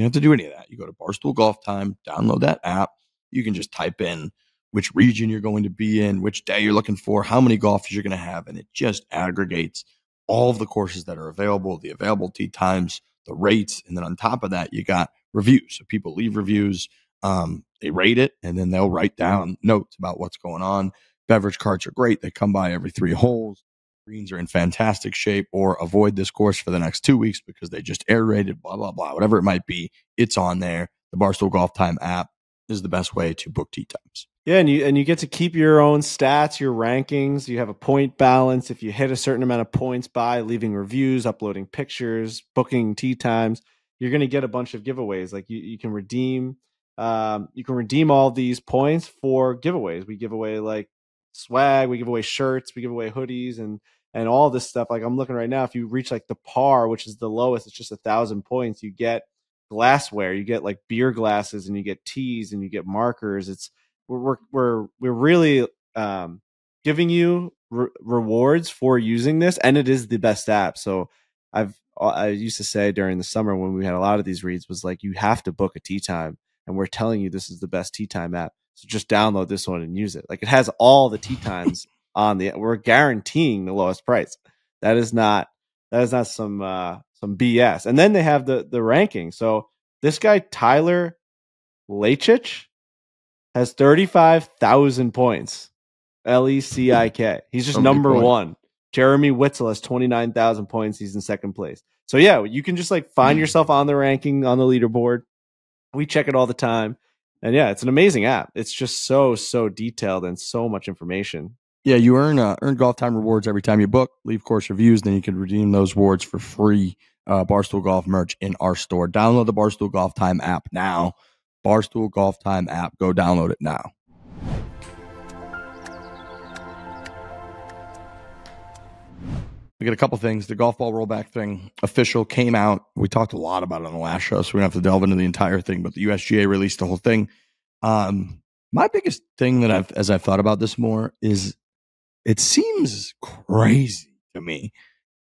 You go to Barstool Golf Time, download that app. You can just type in which region you're going to be in, which day you're looking for, how many golfers you're going to have, and it just aggregates all of the courses that are available, the available tee times, the rates, and then on top of that, you got reviews. So people leave reviews, they rate it, and then they'll write down notes about what's going on. Beverage carts are great. They come by every 3 holes. Greens are in fantastic shape, or avoid this course for the next 2 weeks because they just aerated, blah, blah, blah, whatever it might be. It's on there. The Barstool Golf Time app is the best way to book tee times. Yeah, and you get to keep your own stats, your rankings. You have a point balance. If you hit a certain amount of points by leaving reviews, uploading pictures, booking tee times, you're going to get a bunch of giveaways. Like you can redeem all these points for giveaways. We give away like swag, we give away shirts, we give away hoodies, and all this stuff. Like I'm looking right now, if you reach like the par, which is the lowest, it's just 1,000 points. You get glassware, you get like beer glasses, and you get teas, and you get markers. We're really giving you rewards for using this, and it is the best app. So I used to say during the summer when we had a lot of these reads was like, you have to book a tee time, and we're telling you this is the best tee time app. So just download this one and use it. Like it has all the tee times on we're guaranteeing the lowest price. That is not some BS. And then they have the ranking. So this guy Tyler Lechich has 35,000 points. LECIK. He's just number 1. Jeremy Witzel has 29,000 points. He's in second place. So yeah, you can just like find yourself on the ranking on the leaderboard. We check it all the time. And yeah, it's an amazing app. It's just so detailed and so much information. Yeah, you earn golf time rewards every time you book, leave course reviews, then you can redeem those rewards for free Barstool Golf merch in our store. Download the Barstool Golf Time app now. Barstool Golf Time app. Go download it now. We got a couple things. The golf ball rollback thing official came out. We talked a lot about it on the last show, so we don't have to delve into the entire thing, but the USGA released the whole thing. My biggest thing that as I've thought about this more is it seems crazy to me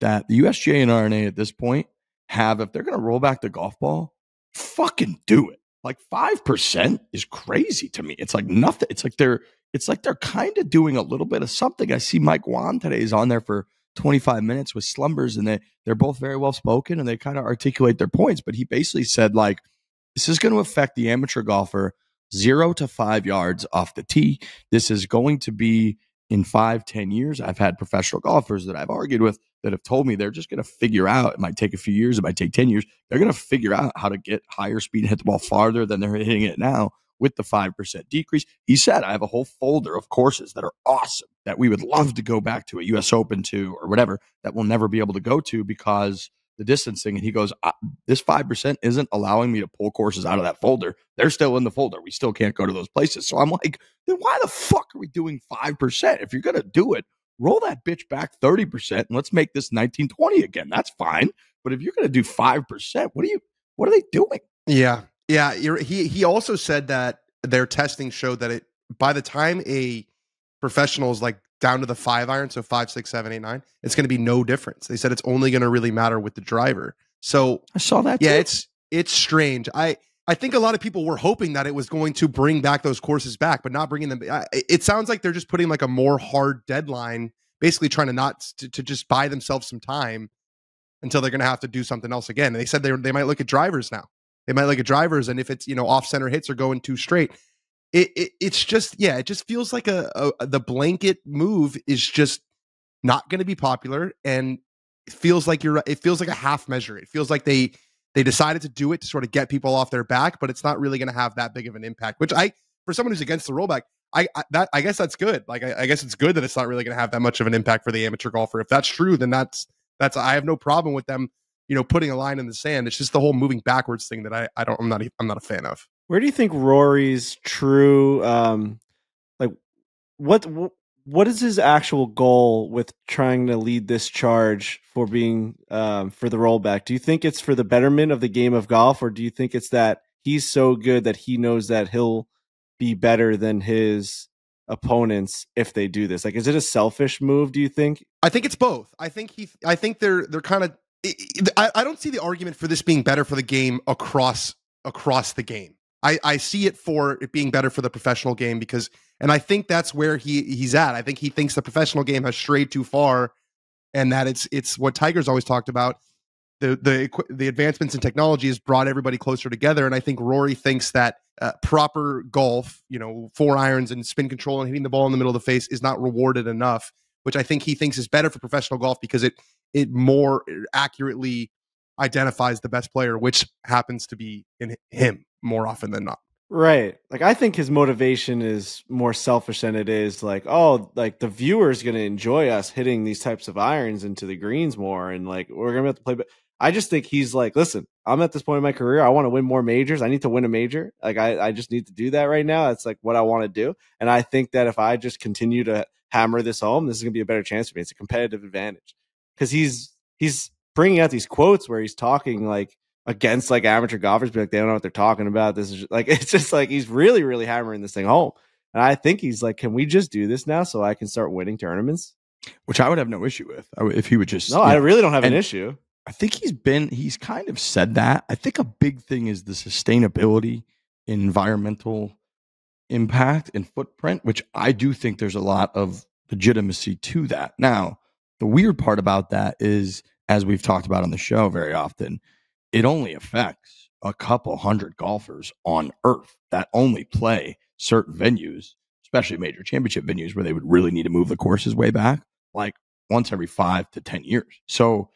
that the USGA and RNA at this point have, if they're going to roll back the golf ball, fucking do it. Like 5% is crazy to me. It's like nothing. It's like they're kind of doing a little bit of something. I see Mike Wan today is on there for 25 minutes with Slumbers, and they're both very well spoken and they kind of articulate their points. But he basically said, like, this is going to affect the amateur golfer 0 to 5 yards off the tee. This is going to be in 5-10 years. I've had professional golfers that I've argued with that have told me they're just going to figure out, it might take a few years, it might take 10 years. They're going to figure out how to get higher speed and hit the ball farther than they're hitting it now with the 5% decrease. He said, I have a whole folder of courses that are awesome that we would love to go back to a US Open to or whatever that we'll never be able to go to because the distancing. And he goes, this 5% isn't allowing me to pull courses out of that folder. They're still in the folder. We still can't go to those places. So I'm like, then why the fuck are we doing 5%? If you're going to do it, roll that bitch back 30% and let's make this 1920 again. That's fine. But if you're going to do 5%, what are they doing? Yeah. Yeah. He also said that their testing showed that by the time a professional is like down to the 5 iron, so 5, 6, 7, 8, 9, it's going to be no difference. They said it's only going to really matter with the driver. So I saw that. Yeah, too. it's strange. I think a lot of people were hoping that it was going to bring back those courses back, but not bringing them. It sounds like they're just putting like a more hard deadline, basically trying to just buy themselves some time until they're going to have to do something else again. And they said they might look at drivers now. They might look at drivers, and if it's off center hits are going too straight, it's just it just feels like the blanket move is just not going to be popular, and it feels like a half measure. It feels like they decided to do it to sort of get people off their back, but it's not really going to have that big of an impact. Which for someone who's against the rollback, I guess that's good. Like I guess it's good that it's not really going to have that much of an impact for the amateur golfer. If that's true, then that's I have no problem with them putting a line in the sand. It's just the whole moving backwards thing that I'm not a fan of. Where do you think Rory's true like what is his actual goal with trying to lead this charge for being for the rollback? Do you think it's for the betterment of the game of golf, or do you think it's that he's so good that he knows that he'll be better than his opponents if they do this? Like, is it a selfish move, do you think? I think it's both. I think they're kind of I don't see the argument for this being better for the game across the game. I see it for it being better for the professional game and I think that's where he's at. I think he thinks the professional game has strayed too far, and that it's what Tiger's always talked about. The advancements in technology has brought everybody closer together, and I think Rory thinks that proper golf, 4 irons and spin control and hitting the ball in the middle of the face is not rewarded enough, which I think he thinks is better for professional golf because it more accurately identifies the best player, which happens to be in him more often than not. Right. Like, I think his motivation is more selfish than it is like, oh, like the viewer's going to enjoy us hitting these types of irons into the greens more. And like, we're going to have to play. But I just think he's like, listen, I'm at this point in my career. I want to win more majors. I need to win a major. Like, I just need to do that right now. It's like what I want to do. And I think that if I just continue to hammer this home, this is going to be a better chance for me. It's a competitive advantage because he's bringing out these quotes where he's talking like against like amateur golfers, be like, they don't know what they're talking about. This is like, it's just like, he's really, really hammering this thing home. And I think he's like, can we just do this now so I can start winning tournaments? Which I would have no issue with if he would just. No, I really don't have an issue. I think he's kind of said that. I think a big thing is the sustainability, environmental impact and footprint, which I do think there's a lot of legitimacy to that. Now, the weird part about that is, as we've talked about on the show very often, it only affects a couple hundred golfers on earth that only play certain venues, especially major championship venues where they would really need to move the courses way back. Like, once every 5 to 10 years. So,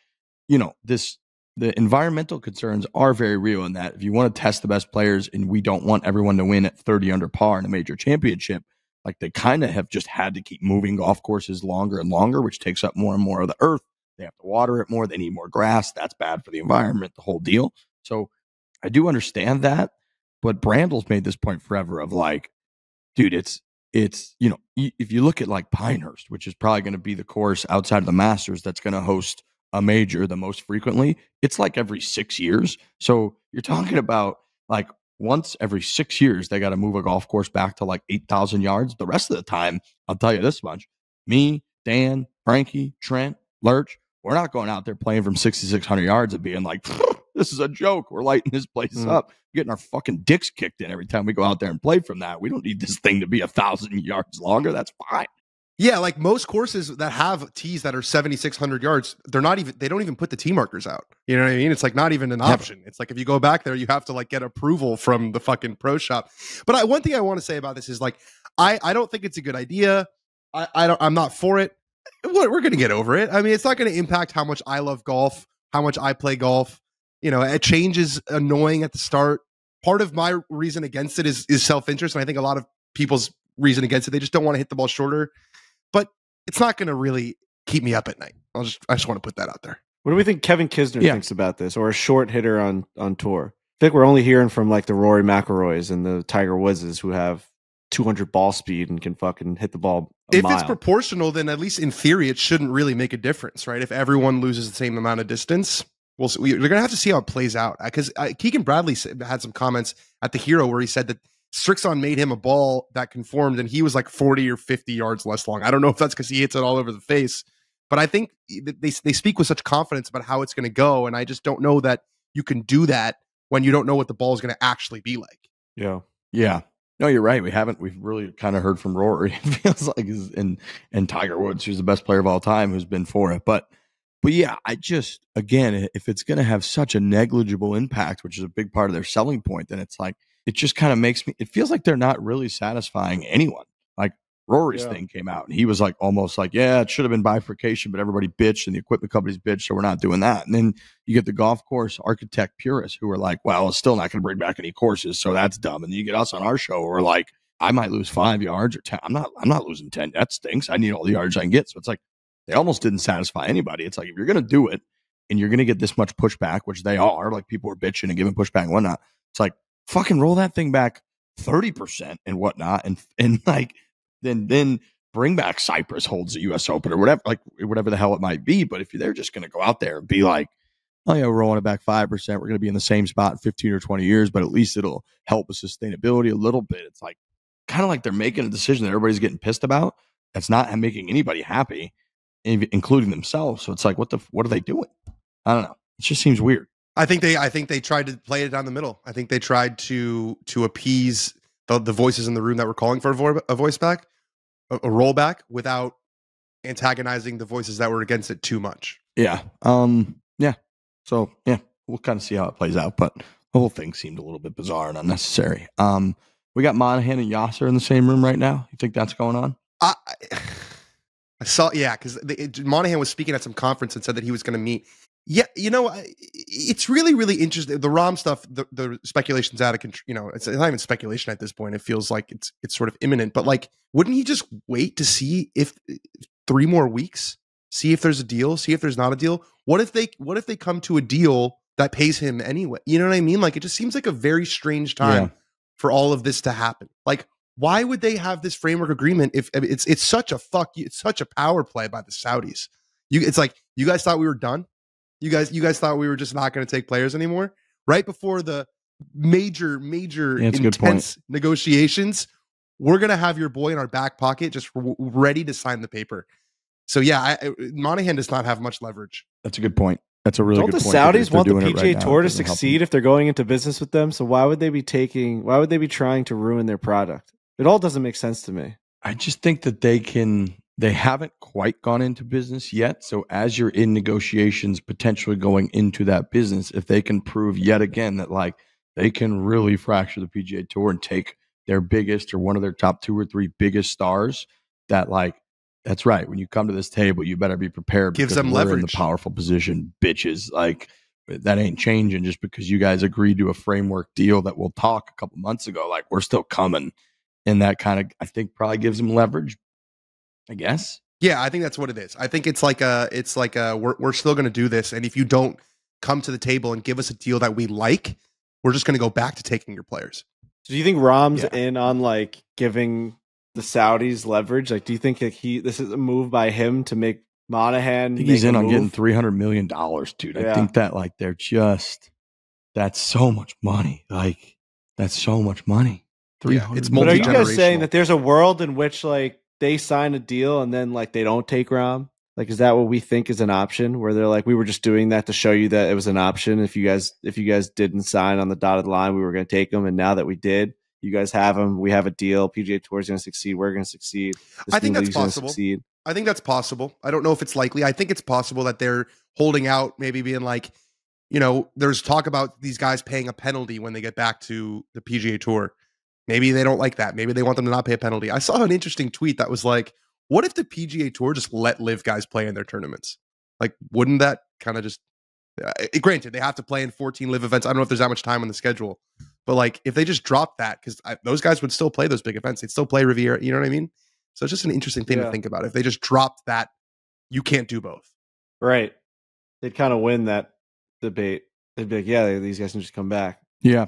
the environmental concerns are very real in that if you want to test the best players and we don't want everyone to win at 30 under par in a major championship, like they kind of have just had to keep moving golf courses longer and longer, which takes up more and more of the earth. They have to water it more. They need more grass. That's bad for the environment, the whole deal. So I do understand that. But Brandl's made this point forever of like, dude, it's if you look at like Pinehurst, which is probably going to be the course outside of the Masters that's going to host a major the most frequently, it's like every 6 years. So you're talking about like once every 6 years, they got to move a golf course back to like 8,000 yards. The rest of the time, I'll tell you this much, me, Dan, Frankie, Trent, Lurch, we're not going out there playing from 6,600 yards and being like, this is a joke. We're lighting this place up, getting our fucking dicks kicked in every time we go out there and play from that. We don't need this thing to be 1,000 yards longer. That's fine. Yeah, like most courses that have tees that are 7,600 yards, they don't even put the tee markers out. You know what I mean? It's like not even an option. It's like if you go back there, you have to like get approval from the fucking pro shop. But one thing I want to say about this is like, I don't think it's a good idea. I'm not for it. We're going to get over it. I mean, it's not going to impact how much I love golf, how much I play golf. A change is annoying at the start. Part of my reason against it is self-interest. And I think a lot of people's reason against it, they just don't want to hit the ball shorter. But it's not going to really keep me up at night. I just want to put that out there. What do we think Kevin Kisner thinks about this, or a short hitter on tour? I think we're only hearing from like the Rory McIlroys and the Tiger Woodses who have 200 ball speed and can fucking hit the ball a mile. It's proportional, then at least in theory, it shouldn't really make a difference, right? If everyone loses the same amount of distance, we're going to have to see how it plays out. Because Keegan Bradley had some comments at the Hero where he said that Strixon made him a ball that conformed and he was like 40 or 50 yards less long. I don't know if that's because he hits it all over the face, but I think they speak with such confidence about how it's going to go. And I just don't know that you can do that when you don't know what the ball is going to actually be like. Yeah. Yeah. No, you're right. We've really kind of heard from Rory, it feels like, and Tiger Woods, who's the best player of all time, who's been for it. But yeah, again, if it's going to have such a negligible impact, which is a big part of their selling point, then it's like, it just kind of it feels like they're not really satisfying anyone. Like Rory's thing came out and he was like, almost like, yeah, it should have been bifurcation, but everybody bitched and the equipment companies bitched. So we're not doing that. And then you get the golf course architect purists who are like, well, it's still not going to bring back any courses. So that's dumb. And then you get us on our show where we're like, I might lose 5 yards or 10. I'm not losing 10. That stinks. I need all the yards I can get. So it's like, they almost didn't satisfy anybody. It's like, if you're going to do it and you're going to get this much pushback, which they are, like people are bitching and giving pushback and whatnot. It's like, fucking roll that thing back 30% and whatnot. And like, then bring back Cypress holds the US Open or whatever the hell it might be. But if they're just going to go out there and be like, oh yeah, we're rolling it back 5%. We're going to be in the same spot in 15 or 20 years, but at least it'll help with sustainability a little bit. It's like, kind of like they're making a decision that everybody's getting pissed about. That's not making anybody happy, including themselves. So it's like, what are they doing? I don't know. It just seems weird. I think they tried to play it down the middle. I think they tried to appease the voices in the room that were calling for a voice back, a rollback, without antagonizing the voices that were against it too much. Yeah. Yeah. So yeah, we'll kind of see how it plays out. But the whole thing seemed a little bit bizarre and unnecessary. We got Monahan and Yasir in the same room right now. You think that's going on? I saw, yeah, because Monahan was speaking at some conference and said that he was going to meet. Yeah, it's really, really interesting. The Rahm stuff, the speculation's out of control. It's not even speculation at this point. It feels like it's sort of imminent. But like, wouldn't he just wait to see if 3 more weeks, see if there's a deal, see if there's not a deal? What if they come to a deal that pays him anyway? You know what I mean? Like, it just seems like a very strange time for all of this to happen. Like, why would they have this framework agreement if it's such a it's such a power play by the Saudis? It's like, you guys thought we were done. You guys thought we were just not going to take players anymore? Right before the major intense negotiations, we're going to have your boy in our back pocket just ready to sign the paper. So yeah, Monahan does not have much leverage. That's a good point. That's a really good point. Don't the Saudis want the PGA Tour to succeed if they're going into business with them? So why would they be trying to ruin their product? It all doesn't make sense to me. I just think that they haven't quite gone into business yet. So as you're in negotiations, potentially going into that business, if they can prove yet again that like they can really fracture the PGA Tour and take their biggest or one of their top 2 or 3 biggest stars that like That's right. When you come to this table, you better be prepared. Gives because them we're in the leverage. powerful position, bitches. Like, that ain't changing just because you guys agreed to a framework deal that we'll talk a couple months ago. Like, we're still coming. And that kind of, I think, probably gives them leverage, I guess. Yeah, I think that's what it is. I think it's like we're still going to do this. And if you don't come to the table and give us a deal that we like, we're just going to go back to taking your players. So do you think Rahm's in on like giving the Saudis leverage? Like, do you think that this is a move by him to make Monahan? I think he's in on getting $300 million, dude. Yeah. I think that like that's so much money. Like, that's so much money. It's But are you guys multi-generational. saying that there's a world in which like they sign a deal and then like they don't take Rahm? Like, is that what we think is an option? Where they're like, we were just doing that to show you that it was an option. If you guys didn't sign on the dotted line, we were going to take them. And now that we did, you guys have them. We have a deal. PGA Tour is going to succeed. We're going to succeed. I think that's possible. I think that's possible. I don't know if it's likely. I think it's possible that they're holding out, maybe being like, there's talk about these guys paying a penalty when they get back to the PGA Tour. Maybe they don't like that. Maybe they want them to not pay a penalty. I saw an interesting tweet that was like, what if the PGA Tour just let live guys play in their tournaments? Like, wouldn't that kind of just... granted, they have to play in 14 live events. I don't know if there's that much time on the schedule. But, like, if they just drop that, because those guys would still play those big events. They'd still play Riviera. You know what I mean? So it's just an interesting thing to think about. If they just dropped that, you can't do both. Right. They'd kind of win that debate. They'd be like, yeah, these guys can just come back. Yeah.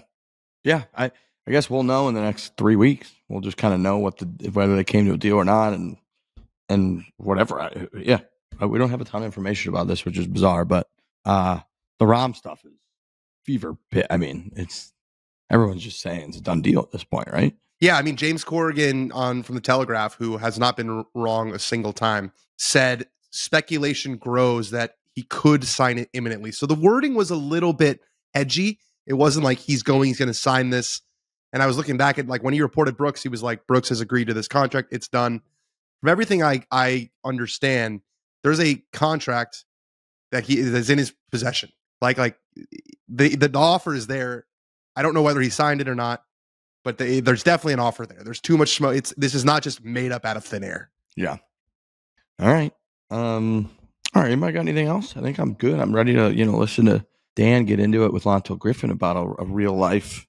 Yeah. I guess we'll know in the next 3 weeks. We'll just kind of know whether they came to a deal or not, and whatever. We don't have a ton of information about this, which is bizarre. But the Rahm stuff is fever pit. I mean, everyone's just saying it's a done deal at this point, right? Yeah, I mean, James Corrigan from the Telegraph, who has not been wrong a single time, said speculation grows that he could sign it imminently. So the wording was a little bit edgy. It wasn't like he's going to sign this. And I was looking back at like when he reported Brooks, he was like, Brooks has agreed to this contract. It's done. From everything I understand, there's a contract that is in his possession. Like the offer is there. I don't know whether he signed it or not, but there's definitely an offer there. There's too much smoke. This is not just made up out of thin air. Yeah. All right. All right. Anybody got anything else? I think I'm good. I'm ready to, listen to Dan get into it with Lanto Griffin about a real life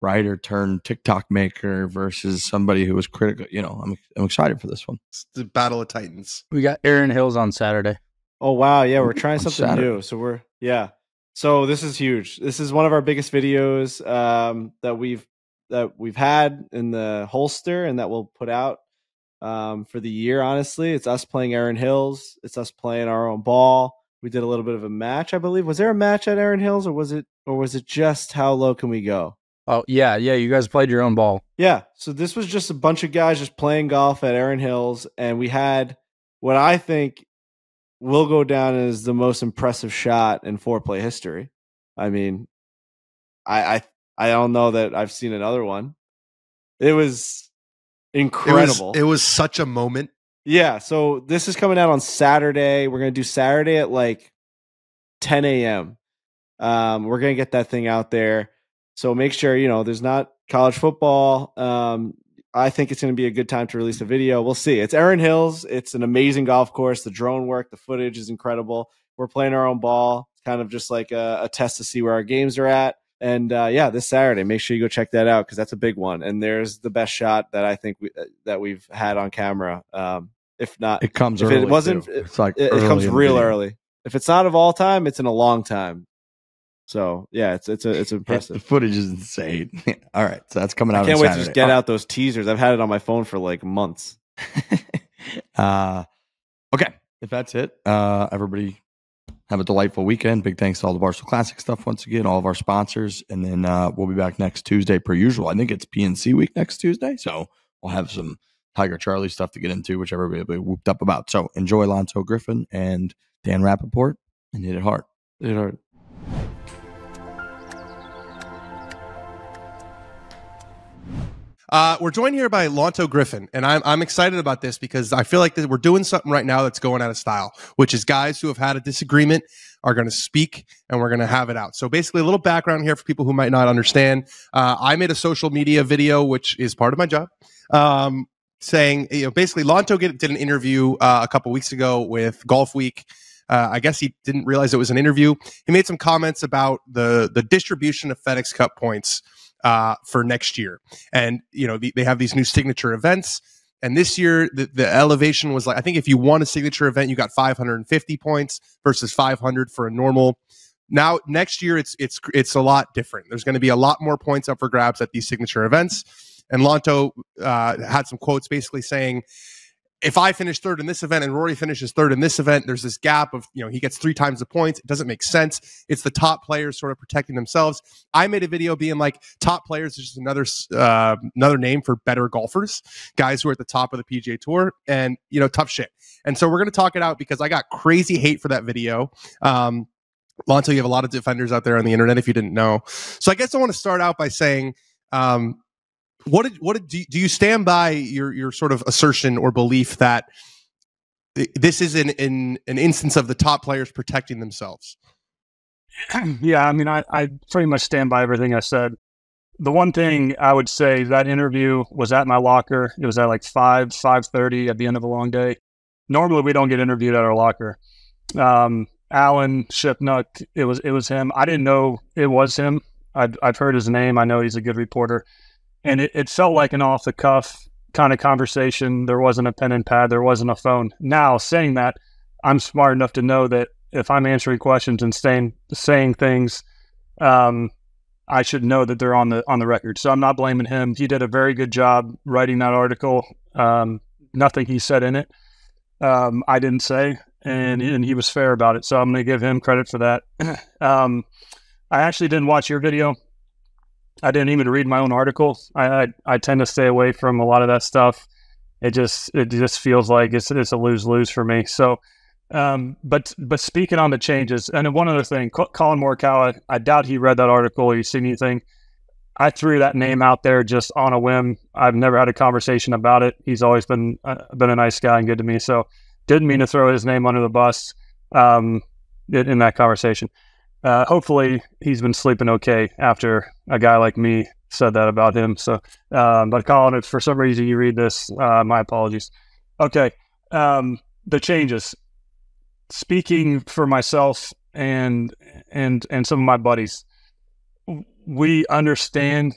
writer turned TikTok maker versus somebody who was critical. I'm excited for this one. It's the Battle of Titans. We got Erin Hills on Saturday. Oh, wow. Yeah, we're trying something Saturday. new. So this is huge. This is one of our biggest videos that we've had in the holster and that we'll put out for the year. Honestly, it's us playing Erin Hills. It's us playing our own ball. We did a little bit of a match, I believe. Was there a match at Erin Hills, or was it just how low can we go? Oh, yeah. You guys played your own ball. Yeah. So this was just a bunch of guys just playing golf at Erin Hills, and we had what I think will go down as the most impressive shot in foreplay history. I mean, I don't know that I've seen another one. It was incredible. It was such a moment. Yeah. So this is coming out on Saturday. We're going to do Saturday at like 10 a.m. We're going to get that thing out there. So make sure, there's not college football. I think it's going to be a good time to release a video. We'll see. It's Erin Hills. It's an amazing golf course. The drone work, the footage is incredible. We're playing our own ball. It's kind of just like a test to see where our games are at. And this Saturday, make sure you go check that out because that's a big one. And there's the best shot that I think that we've had on camera. If not, it comes if early. It wasn't. It's like it comes real early. If it's not of all time, it's in a long time. So yeah, it's impressive. The footage is insane. All right, so that's coming out. I can't on wait Saturday. to just get out those teasers. I've had it on my phone for like months. Okay, if that's it, everybody have a delightful weekend. Big thanks to all the Barstool Classic stuff once again, all of our sponsors, and then we'll be back next Tuesday per usual. I think it's PNC week next Tuesday, so we'll have some Tiger Charlie stuff to get into, which everybody will be whooped up about. So enjoy Lanto Griffin and Dan Rappaport, and hit it hard. Hit it hard. We're joined here by Lanto Griffin, and I'm excited about this because I feel like we're doing something right now that's going out of style, which is guys who have had a disagreement are going to speak, and we're going to have it out. So basically, a little background here for people who might not understand. I made a social media video, which is part of my job, saying, basically Lanto did an interview a couple weeks ago with Golf Week. I guess he didn't realize it was an interview. He made some comments about the distribution of FedEx Cup points for next year. And, they have these new signature events. And this year, the elevation was like, I think if you won a signature event, you got 550 points versus 500 for a normal. Now, next year, it's a lot different. There's going to be a lot more points up for grabs at these signature events. And Lanto had some quotes basically saying, if I finish third in this event and Rory finishes third in this event, there's this gap of, he gets 3 times the points. It doesn't make sense. It's the top players sort of protecting themselves. I made a video being like, top players is just another name for better golfers, guys who are at the top of the PGA Tour, and, tough shit. And so we're going to talk it out because I got crazy hate for that video. Lanto, you have a lot of defenders out there on the internet if you didn't know. So I guess I want to start out by saying, do you stand by your sort of assertion or belief that this is an instance of the top players protecting themselves? Yeah, I mean, I pretty much stand by everything I said. The one thing I would say, that interview was at my locker. It was at like 5:30 at the end of a long day. Normally, we don't get interviewed at our locker. Alan Shipnuck, it was him. I didn't know it was him. I've heard his name. I know he's a good reporter. And it felt like an off-the-cuff kind of conversation. There wasn't a pen and pad. There wasn't a phone. Now, saying that, I'm smart enough to know that if I'm answering questions and saying things, I should know that they're on the record. So I'm not blaming him. He did a very good job writing that article. Nothing he said in it, I didn't say, and he was fair about it. So I'm going to give him credit for that. I actually didn't watch your video. I didn't even read my own article. I tend to stay away from a lot of that stuff. It just feels like it's a lose-lose for me. So, but speaking on the changes, and one other thing, Colin Morikawa, I doubt he read that article or he's seen anything. I threw that name out there just on a whim. I've never had a conversation about it. He's always been a nice guy and good to me. So didn't mean to throw his name under the bus in that conversation. Hopefully he's been sleeping okay after a guy like me said that about him. So, but Colin, if for some reason you read this, my apologies. Okay. The changes, speaking for myself and some of my buddies, we understand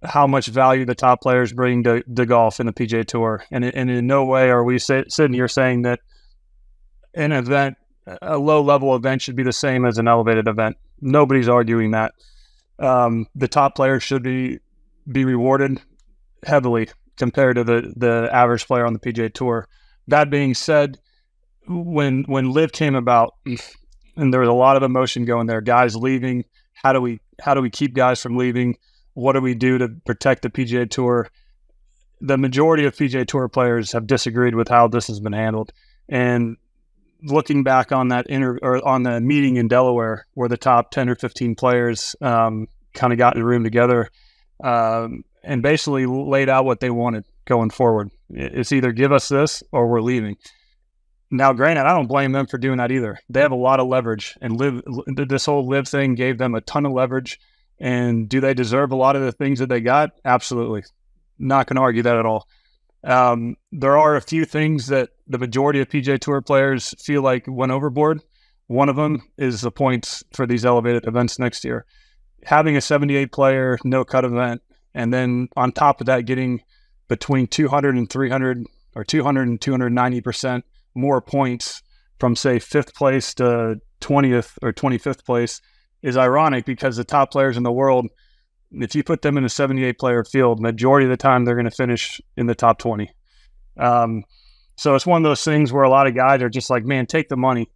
how much value the top players bring to golf in the PGA Tour. And in no way are we sitting here saying that an event, a low-level event, should be the same as an elevated event. Nobody's arguing that. The top players should be rewarded heavily compared to the average player on the PGA Tour. That being said, when LIV came about, and there was a lot of emotion going there, guys leaving, how do we keep guys from leaving? What do we do to protect the PGA Tour? The majority of PGA Tour players have disagreed with how this has been handled. And looking back on that on the meeting in Delaware, where the top 10 or 15 players kind of got in a room together and basically laid out what they wanted going forward. It's either give us this or we're leaving. Now, granted, I don't blame them for doing that either. They have a lot of leverage, and this whole LIV thing gave them a ton of leverage. And do they deserve a lot of the things that they got? Absolutely. Not going to argue that at all. There are a few things that the majority of PGA Tour players feel like went overboard. One of them is the points for these elevated events next year. Having a 78-player no-cut event, and then on top of that, getting between 200 and 300 or 200 and 290% more points from, say, 5th place to 20th or 25th place is ironic, because the top players in the world, if you put them in a 78-player field, majority of the time they're going to finish in the top 20. So it's one of those things where a lot of guys are just like, man, take the money,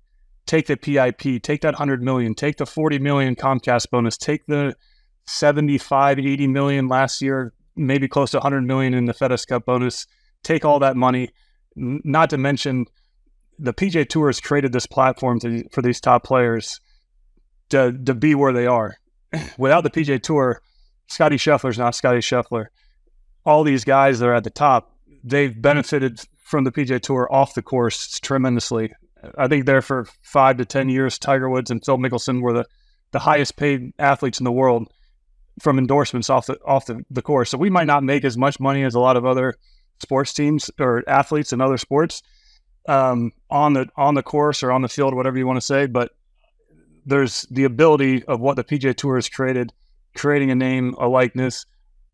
take the PIP, take that $100 million, take the $40 million Comcast bonus, take the 75, 80 million last year, maybe close to 100 million in the FedEx Cup bonus, take all that money. Not to mention, the PGA Tour has created this platform for these top players to be where they are. Without the PGA Tour, Scotty Scheffler's not Scotty Scheffler. All these guys that are at the top, they've benefited from the PGA Tour off the course tremendously. I think there for 5 to 10 years, Tiger Woods and Phil Mickelson were the highest paid athletes in the world from endorsements off the course. So we might not make as much money as a lot of other sports teams or athletes in other sports on the course or on the field, whatever you want to say. But there's the ability of what the PGA Tour has created, creating a name, a likeness,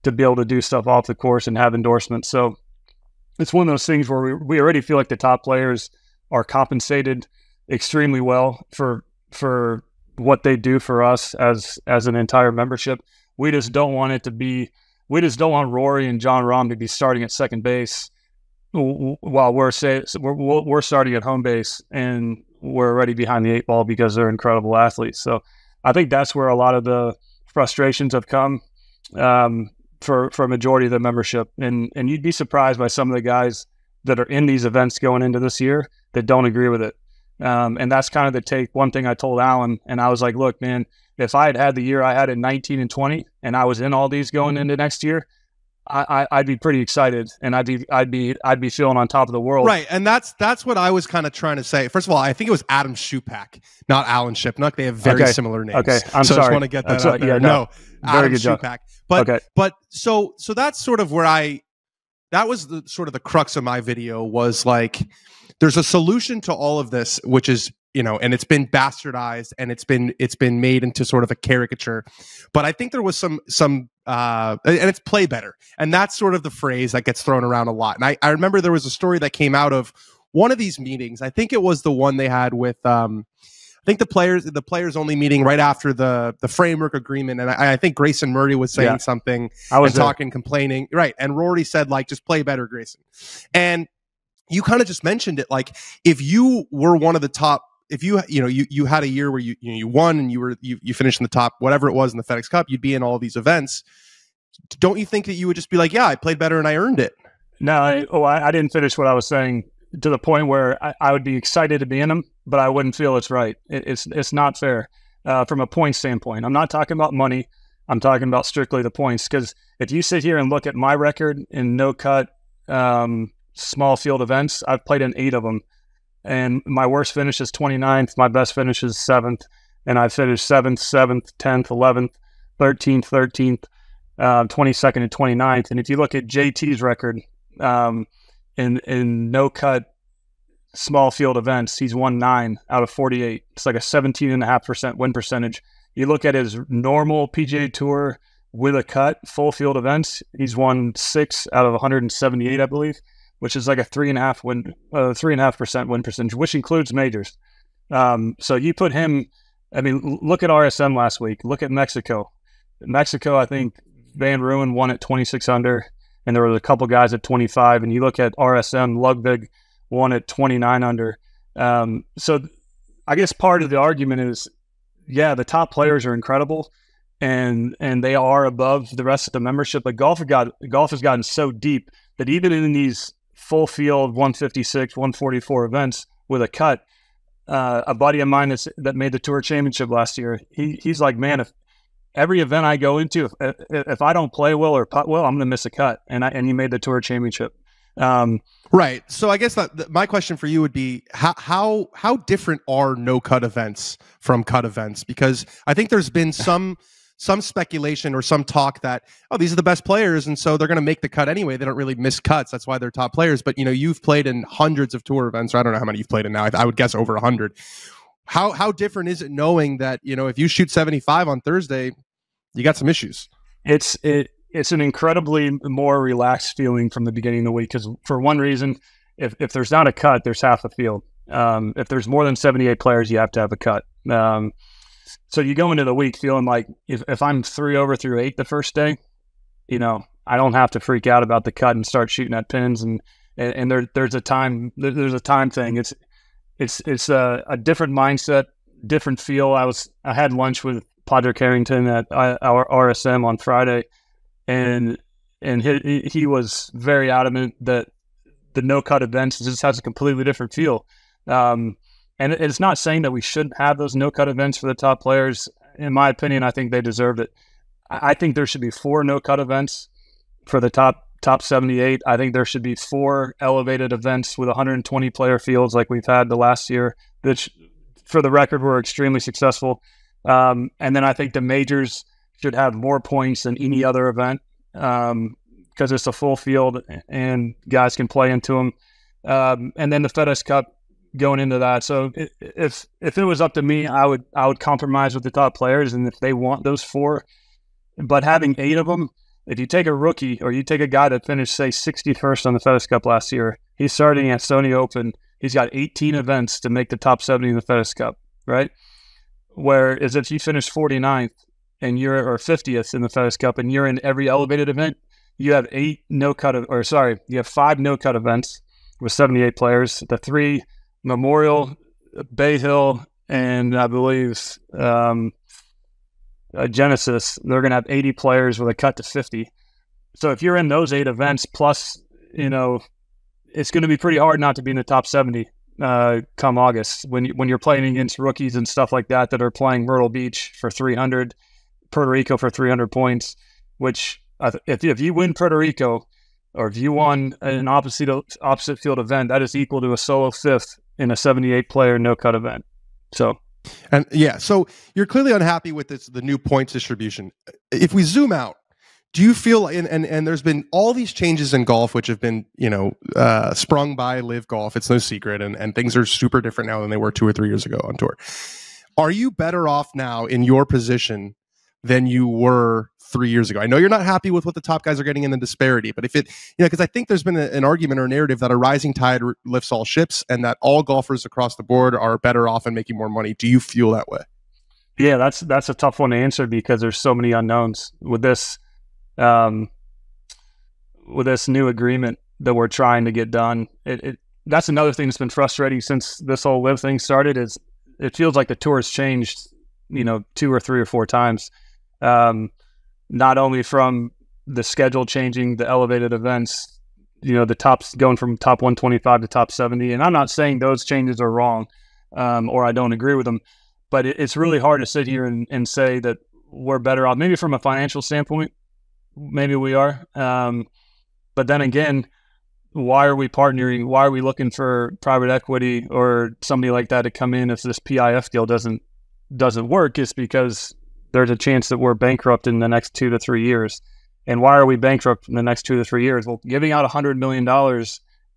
to be able to do stuff off the course and have endorsements. So it's one of those things where we already feel like the top players are compensated extremely well for what they do for us as an entire membership. We just don't want Rory and Jon Rahm to be starting at second base while we're starting at home base and we're already behind the 8 ball because they're incredible athletes. So I think that's where a lot of the frustrations have come for a majority of the membership. And you'd be surprised by some of the guys that are in these events going into this year that don't agree with it. And that's kind of the take. One thing I told Alan, and I was like, look, man, if I had the year I had in 19 and 20 and I was in all these going into next year, I'd be pretty excited, and I'd be feeling on top of the world. Right, and that's what I was kind of trying to say. First of all, I think it was Adam Schupak, not Alan Shipnuck. They have very similar names. Okay, I'm so sorry. I just want to get that out there. Yeah, no, Adam Schupak. But so that's sort of where that was the sort of the crux of my video was like, there's a solution to all of this, which is, and it's been bastardized and it's been made into sort of a caricature. But I think there was some and it's play better. And that's sort of the phrase that gets thrown around a lot. And I remember there was a story that came out of one of these meetings. I think it was the one they had with I think the players only meeting right after the framework agreement. And I think Grayson Murray was saying something and talking, complaining. Right. And Rory said, like, just play better, Grayson. And you kind of just mentioned it. Like, if you were one of the top, if you had a year where you won and you finished in the top, whatever it was in the FedEx Cup, you'd be in all these events. Don't you think that you would just be like, yeah, I played better and I earned it? No, I didn't finish what I was saying to the point where I would be excited to be in them, but I wouldn't feel it's right. It's not fair from a point standpoint. I'm not talking about money. I'm talking about strictly the points. Because if you sit here and look at my record in no cut small field events, I've played in 8 of them. And my worst finish is 29th. My best finish is 7th. And I finished 7th, 7th, 10th, 11th, 13th, 13th, 22nd, and 29th. And if you look at JT's record in no-cut small field events, he's won 9 out of 48. It's like a 17.5% win percentage. You look at his normal PGA Tour with a cut, full field events, he's won 6 out of 178, I believe, which is like a 3.5% win percentage, which includes majors. So you put him, I mean, look at RSM last week. Look at Mexico. I think Van Ruin won at 26 under, and there were a couple guys at 25. And you look at RSM, Ludwig won at 29 under. So I guess part of the argument is, yeah, the top players are incredible, and they are above the rest of the membership. But golf has gotten so deep that even in these full field 156, 144 events with a cut, a buddy of mine that made the Tour Championship last year, he's like, man, if every event I go into, if I don't play well or putt well, I'm going to miss a cut. And he made the Tour Championship. Right. So I guess my question for you would be, how different are no cut events from cut events? Because I think there's been some speculation or some talk that, oh, these are the best players, and so they're going to make the cut anyway. They don't really miss cuts. That's why they're top players. But, you've played in hundreds of tour events. Or I don't know how many you've played in now. I would guess over 100. How different is it knowing that, if you shoot 75 on Thursday, you got some issues? It's an incredibly more relaxed feeling from the beginning of the week, because for one reason, if there's not a cut, there's half the field. If there's more than 78 players, you have to have a cut. So you go into the week feeling like if I'm 3 over through 8 the first day, I don't have to freak out about the cut and start shooting at pins. And there's a time thing. It's a different mindset, different feel. I had lunch with Padraig Harrington at our RSM on Friday, and he was very adamant that the no cut events just has a completely different feel. And it's not saying that we shouldn't have those no-cut events for the top players. In my opinion, I think they deserved it. I think there should be 4 no-cut events for the top 78. I think there should be 4 elevated events with 120 player fields like we've had the last year, which, for the record, were extremely successful. And then I think the majors should have more points than any other event, because it's a full field and guys can play into them. And then the FedEx Cup going into that. So if it was up to me, I would compromise with the top players, and if they want those 4, but having 8 of them, if you take a rookie or you take a guy that finished, say, 61st on the FedEx Cup last year, he's starting at Sony Open. He's got 18 events to make the top 70 in the FedEx Cup, right? Whereas if you finish 49th and you're or 50th in the FedEx Cup and you're in every elevated event, you have 5 no-cut events with 78 players. The 3 Memorial, Bay Hill, and I believe Genesis, they're going to have 80 players with a cut to 50. So if you're in those 8 events, plus, it's going to be pretty hard not to be in the top 70 come August when you're playing against rookies and stuff like that are playing Myrtle Beach for 300, Puerto Rico for 300 points, which if you win Puerto Rico or if you won an opposite field event, that is equal to a solo 5th in a 78-player no-cut event. So you're clearly unhappy with the new points distribution. If we zoom out, do you feel, and there's been all these changes in golf, which have been, sprung by Live Golf. It's no secret. And things are super different now than they were 2 or 3 years ago on tour. Are you better off now in your position than you were 3 years ago? I know you're not happy with what the top guys are getting in the disparity, but if it, because I think there's been an argument or a narrative that a rising tide lifts all ships and that all golfers across the board are better off and making more money. Do you feel that way? Yeah, that's a tough one to answer because there's so many unknowns with this new agreement that we're trying to get done. That's another thing that's been frustrating since this whole Live thing started is it feels like the tour has changed, 2 or 3 or 4 times. Not only from the schedule changing, the elevated events, the tops going from top 125 to top 70. And I'm not saying those changes are wrong or I don't agree with them, but it's really hard to sit here and say that we're better off. Maybe from a financial standpoint, maybe we are. But then again, why are we partnering? Why are we looking for private equity or somebody like that to come in if this PIF deal doesn't work? It's because there's a chance that we're bankrupt in the next 2 to 3 years. And why are we bankrupt in the next 2 to 3 years? Well, giving out $100 million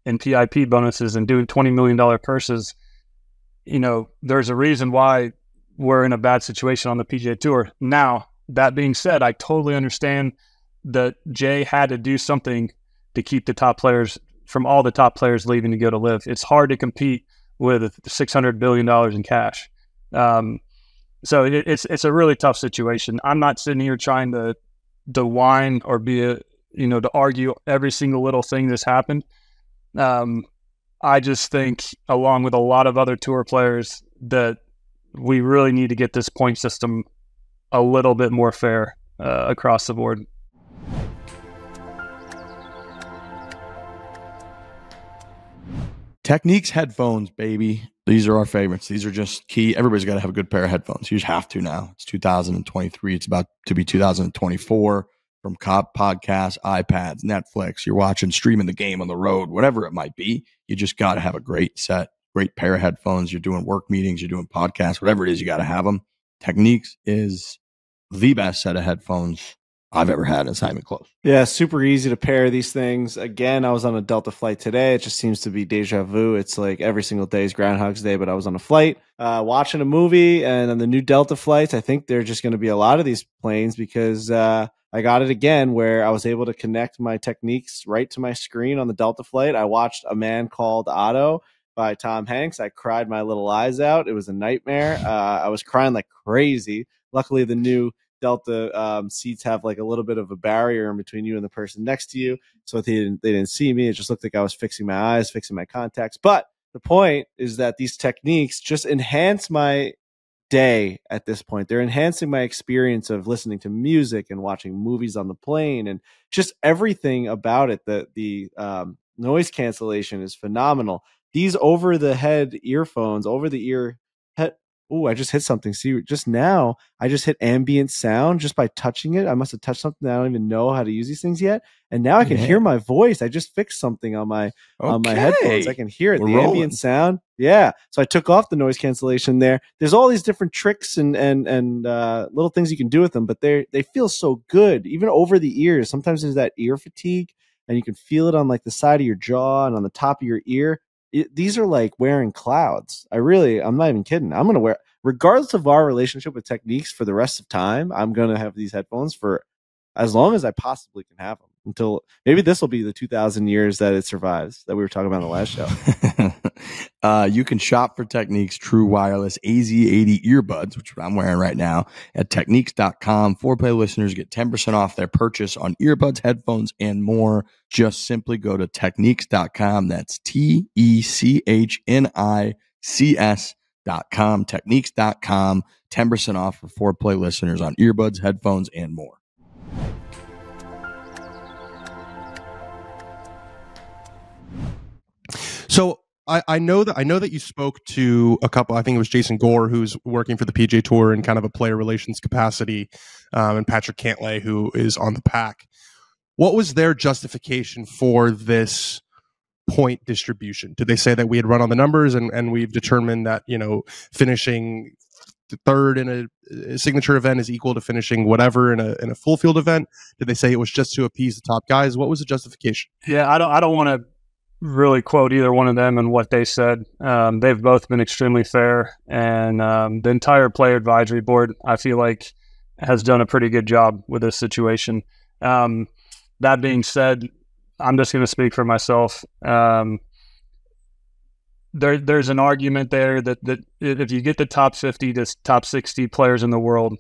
in PIP bonuses and doing $20 million purses, there's a reason why we're in a bad situation on the PGA Tour. Now, that being said, I totally understand that Jay had to do something to keep the top players from all the top players leaving to go to Live. It's hard to compete with $600 billion in cash. So it's a really tough situation. I'm not sitting here trying to whine or to argue every single little thing that's happened. I just think, along with a lot of other tour players, that we really need to get this point system a little bit more fair across the board. Techniques headphones, baby. These are our favorites. These are just key. Everybody's got to have a good pair of headphones. You just have to now. It's 2023. It's about to be 2024. From podcasts, iPads, Netflix, you're watching, streaming the game on the road, whatever it might be. You just got to have a great pair of headphones. You're doing work meetings, you're doing podcasts, whatever it is, you got to have them. Techniques is the best set of headphones I've ever had. It's not even close. Yeah, super easy to pair these things. Again, I was on a Delta flight today. It just seems to be deja vu. It's like every single day is Groundhog's Day, but I was on a flight watching a movie, and on the new Delta flights, I think there are just going to be a lot of these planes because I got it again where I was able to connect my techniques right to my screen on the Delta flight. I watched A Man Called Otto by Tom Hanks. I cried my little eyes out. It was a nightmare. I was crying like crazy. Luckily, the new Delta seats have like a little bit of a barrier in between you and the person next to you, so they didn't see me. It just looked like I was fixing my eyes, fixing my contacts. But the point is that these techniques just enhance my day at this point. They're enhancing my experience of listening to music and watching movies on the plane, and just everything about it. The noise cancellation is phenomenal. These over-the-head earphones, over-the-ear oh, I just hit something. See, just now, I just hit ambient sound just by touching it. I must have touched something that I don't even know how to use these things yet. And now I can hear my voice. I just fixed something on my headphones. I can hear it. We're the rolling. Ambient sound. Yeah. So I took off the noise cancellation there. There's all these different tricks and little things you can do with them, but they feel so good, even over the ears. Sometimes there's that ear fatigue, and you can feel it on like the side of your jaw and on the top of your ear. These are like wearing clouds. I'm not even kidding. I'm going to wear, regardless of our relationship with Techniques for the rest of time, I'm going to have these headphones for as long as I possibly can have them, until maybe this will be the 2,000 years that it survives that we were talking about in the last show. You can shop for Techniques True Wireless AZ80 earbuds, which I'm wearing right now, at techniques.com. Foreplay listeners get 10% off their purchase on earbuds, headphones, and more. Just simply go to techniques.com. That's TECHNICS.com. Techniques.com. 10% off for Foreplay listeners on earbuds, headphones, and more. So I know that you spoke to a couple. I think it was Jason Gore, who's working for the PGA Tour in kind of a player relations capacity, and Patrick Cantlay, who is on the pack. What was their justification for this point distribution? Did they say that we had run on the numbers and we've determined that, you know, finishing third in a signature event is equal to finishing whatever in a full field event? Did they say it was just to appease the top guys? What was the justification? Yeah, I don't want to really quote either one of them and what they said. They've both been extremely fair, and the entire player advisory board, I feel like, has done a pretty good job with this situation. That being said, I'm just going to speak for myself. There's an argument there that if you get the top 50 to top 60 players in the world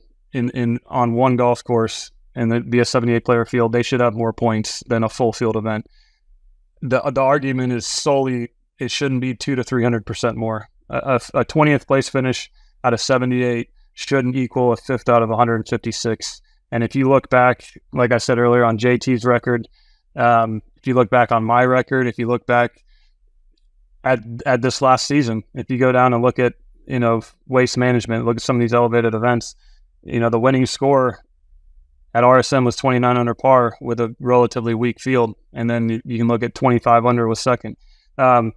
on one golf course and it be a 78 player field, they should have more points than a full field event. The argument is solely it shouldn't be 200 to 300% more. A 20th place finish out of 78 shouldn't equal a fifth out of 156. And if you look back, like I said earlier, on JT's record, if you look back on my record, if you look back at this last season, if you go down and look at, you know, waste management, look at some of these elevated events, you know, the winning score at RSM was 29 under par with a relatively weak field. And then you can look at 25 under was second. So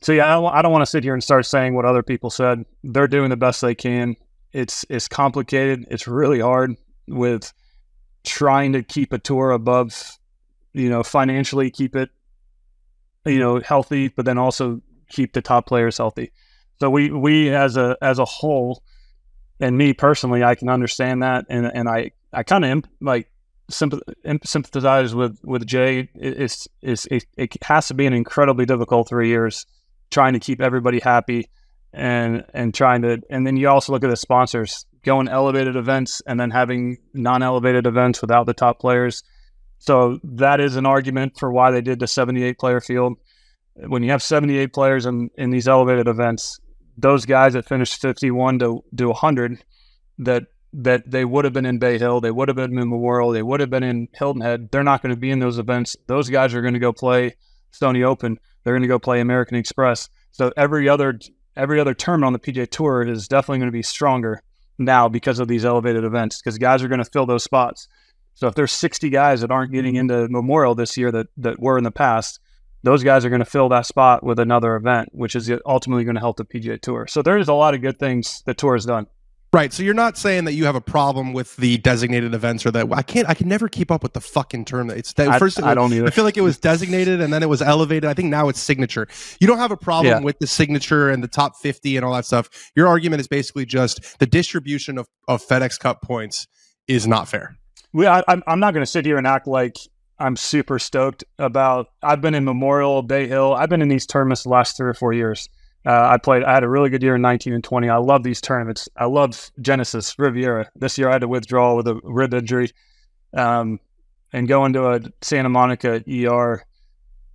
yeah, I don't want to sit here and start saying what other people said. They're doing the best they can. It's complicated. It's really hard with trying to keep a tour above, you know, financially keep it, you know, healthy, but then also keep the top players healthy. So we as a whole, and me personally, I can understand that, and I kind of like sympathize with Jay. It has to be an incredibly difficult 3 years trying to keep everybody happy and then you also look at the sponsors going elevated events and then having non-elevated events without the top players. So that is an argument for why they did the 78 player field. When you have 78 players in these elevated events, those guys that finished 51 to 100, that they would have been in Bay Hill, they would have been in Memorial, they would have been in Hilton Head. They're not going to be in those events. Those guys are going to go play Stony Open. They're going to go play American Express. So every other tournament on the PGA Tour is definitely going to be stronger now because of these elevated events, because guys are going to fill those spots. So if there's 60 guys that aren't getting into Memorial this year that were in the past, those guys are going to fill that spot with another event, which is ultimately going to help the PGA Tour. So there's a lot of good things the Tour has done. Right. So you're not saying that you have a problem with the designated events, or that I can never keep up with the fucking term. I don't either. I feel like it was designated and then it was elevated. I think now it's signature. You don't have a problem with the signature and the top 50 and all that stuff. Your argument is basically just the distribution of FedEx Cup points is not fair. I'm not going to sit here and act like I'm super stoked about. I've been in Memorial, Bay Hill. I've been in these tournaments the last 3 or 4 years. I had a really good year in 19 and 20. I love these tournaments. I love Genesis, Riviera. This year I had to withdraw with a rib injury. And going to a Santa Monica ER,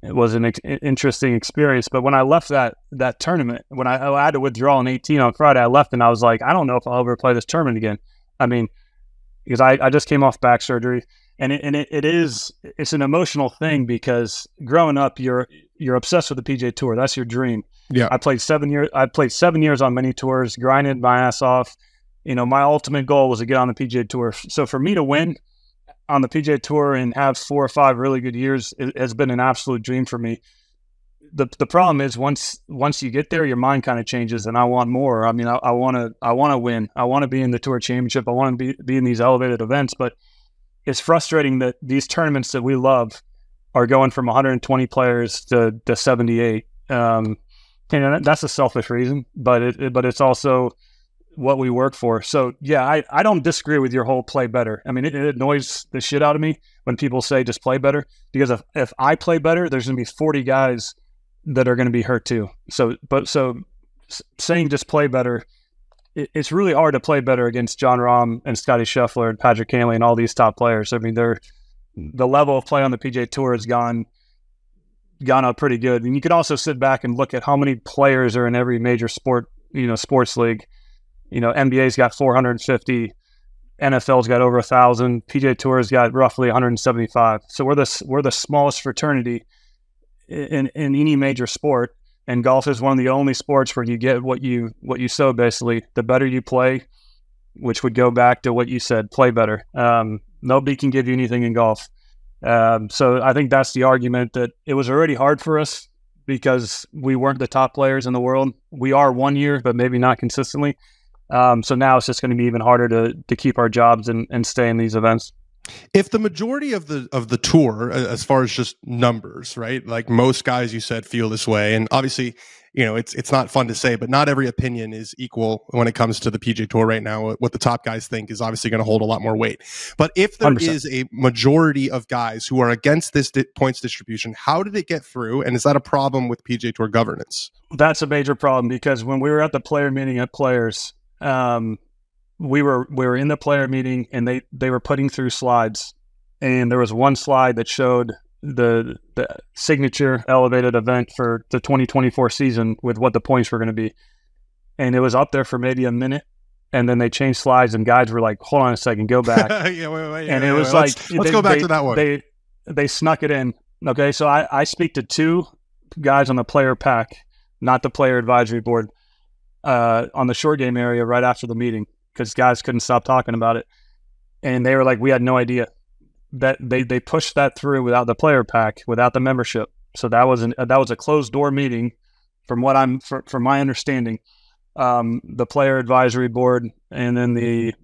it was an interesting experience. But when I left that tournament, when I had to withdraw in 18 on Friday, I left and I was like, I don't know if I'll ever play this tournament again. I mean, because I just came off back surgery. It's an emotional thing because growing up, you're obsessed with the PGA Tour. That's your dream. Yeah. I played 7 years on many tours, grinded my ass off. My ultimate goal was to get on the PGA Tour. So for me to win on the PGA Tour and have 4 or 5 really good years, it has been an absolute dream for me. The problem is once you get there, your mind kind of changes, and I want more. I mean, I want to win. I want to be in the Tour Championship. I want to be in these elevated events, but it's frustrating that these tournaments that we love are going from 120 players to 78. And that's a selfish reason, but it's also what we work for. So yeah, I don't disagree with your whole play better. I mean, it annoys the shit out of me when people say just play better, because if I play better, there's going to be 40 guys that are going to be hurt too. So saying just play better, it's really hard to play better against Jon Rahm and Scotty Scheffler and Patrick Cantlay and all these top players. I mean, the level of play on the PGA Tour has gone up pretty good. And you can also sit back and look at how many players are in every major sport, sports league. NBA's got 450, NFL's got over 1,000, PGA Tour's got roughly 175. So we're the smallest fraternity in any major sport. And golf is one of the only sports where you get what you sow, basically. The better you play, which would go back to what you said, play better. Nobody can give you anything in golf. So I think that's the argument, that it was already hard for us because we weren't the top players in the world. We are one year, but maybe not consistently. So now it's just going to be even harder to keep our jobs and stay in these events. If the majority of the tour, as far as just numbers, right? Like most guys you said feel this way, and obviously, it's not fun to say, but not every opinion is equal when it comes to the PGA Tour right now. What the top guys think is obviously going to hold a lot more weight. But if there 100%. is a majority of guys who are against this points distribution, how did it get through? And is that a problem with PGA Tour governance? That's a major problem, because when we were at the player meeting at Players, we were in the player meeting, and they were putting through slides, and there was one slide that showed the signature elevated event for the 2024 season with what the points were going to be, and it was up there for maybe a minute, and then they changed slides, and guys were like, "Hold on a second, go back." It was like, let's go back to that one. They snuck it in. Okay, so I speak to 2 guys on the player pack, not the player advisory board, on the short game area right after the meeting, because guys couldn't stop talking about it. And they were like, we had no idea that they pushed that through without the player pack, without the membership. So that was a closed door meeting from my understanding. The player advisory board and then the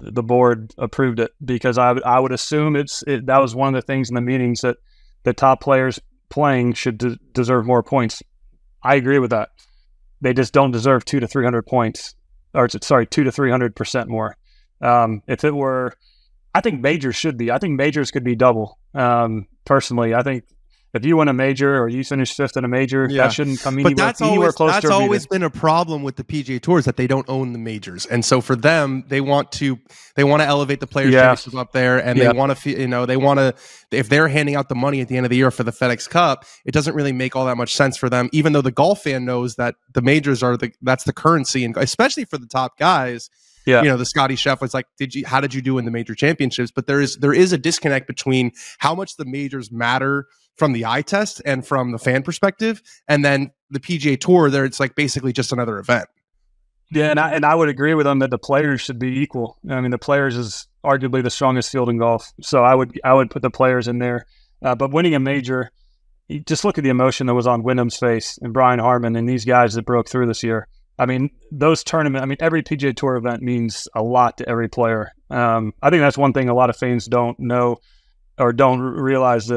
board approved it, because I would assume that was one of the things in the meetings, that the top players playing should deserve more points. I agree with that. They just don't deserve 200 to 300 points. 200 to 300% more. If it were, I think majors should be. I think majors could be double. Personally, I think if you win a major or you finish 5th in a major, that shouldn't come anywhere close. That's always been a problem with the PGA Tour, is that they don't own the majors, and so for them, they want to elevate the players' championship up there, and they want to, if they're handing out the money at the end of the year for the FedEx Cup, it doesn't really make all that much sense for them. Even though the golf fan knows that the majors that's the currency, and especially for the top guys. The Scotty Scheffler's like, how did you do in the major championships? But there is a disconnect between how much the majors matter from the eye test and from the fan perspective, and then the PGA Tour, there it's like basically just another event. Yeah, and I would agree with them that the players should be equal. I mean, the players is arguably the strongest field in golf, so I would put the players in there. But winning a major, you just look at the emotion that was on Wyndham's face and Brian Harman and these guys that broke through this year. I mean, every PGA Tour event means a lot to every player. I think that's one thing a lot of fans don't know or don't realize,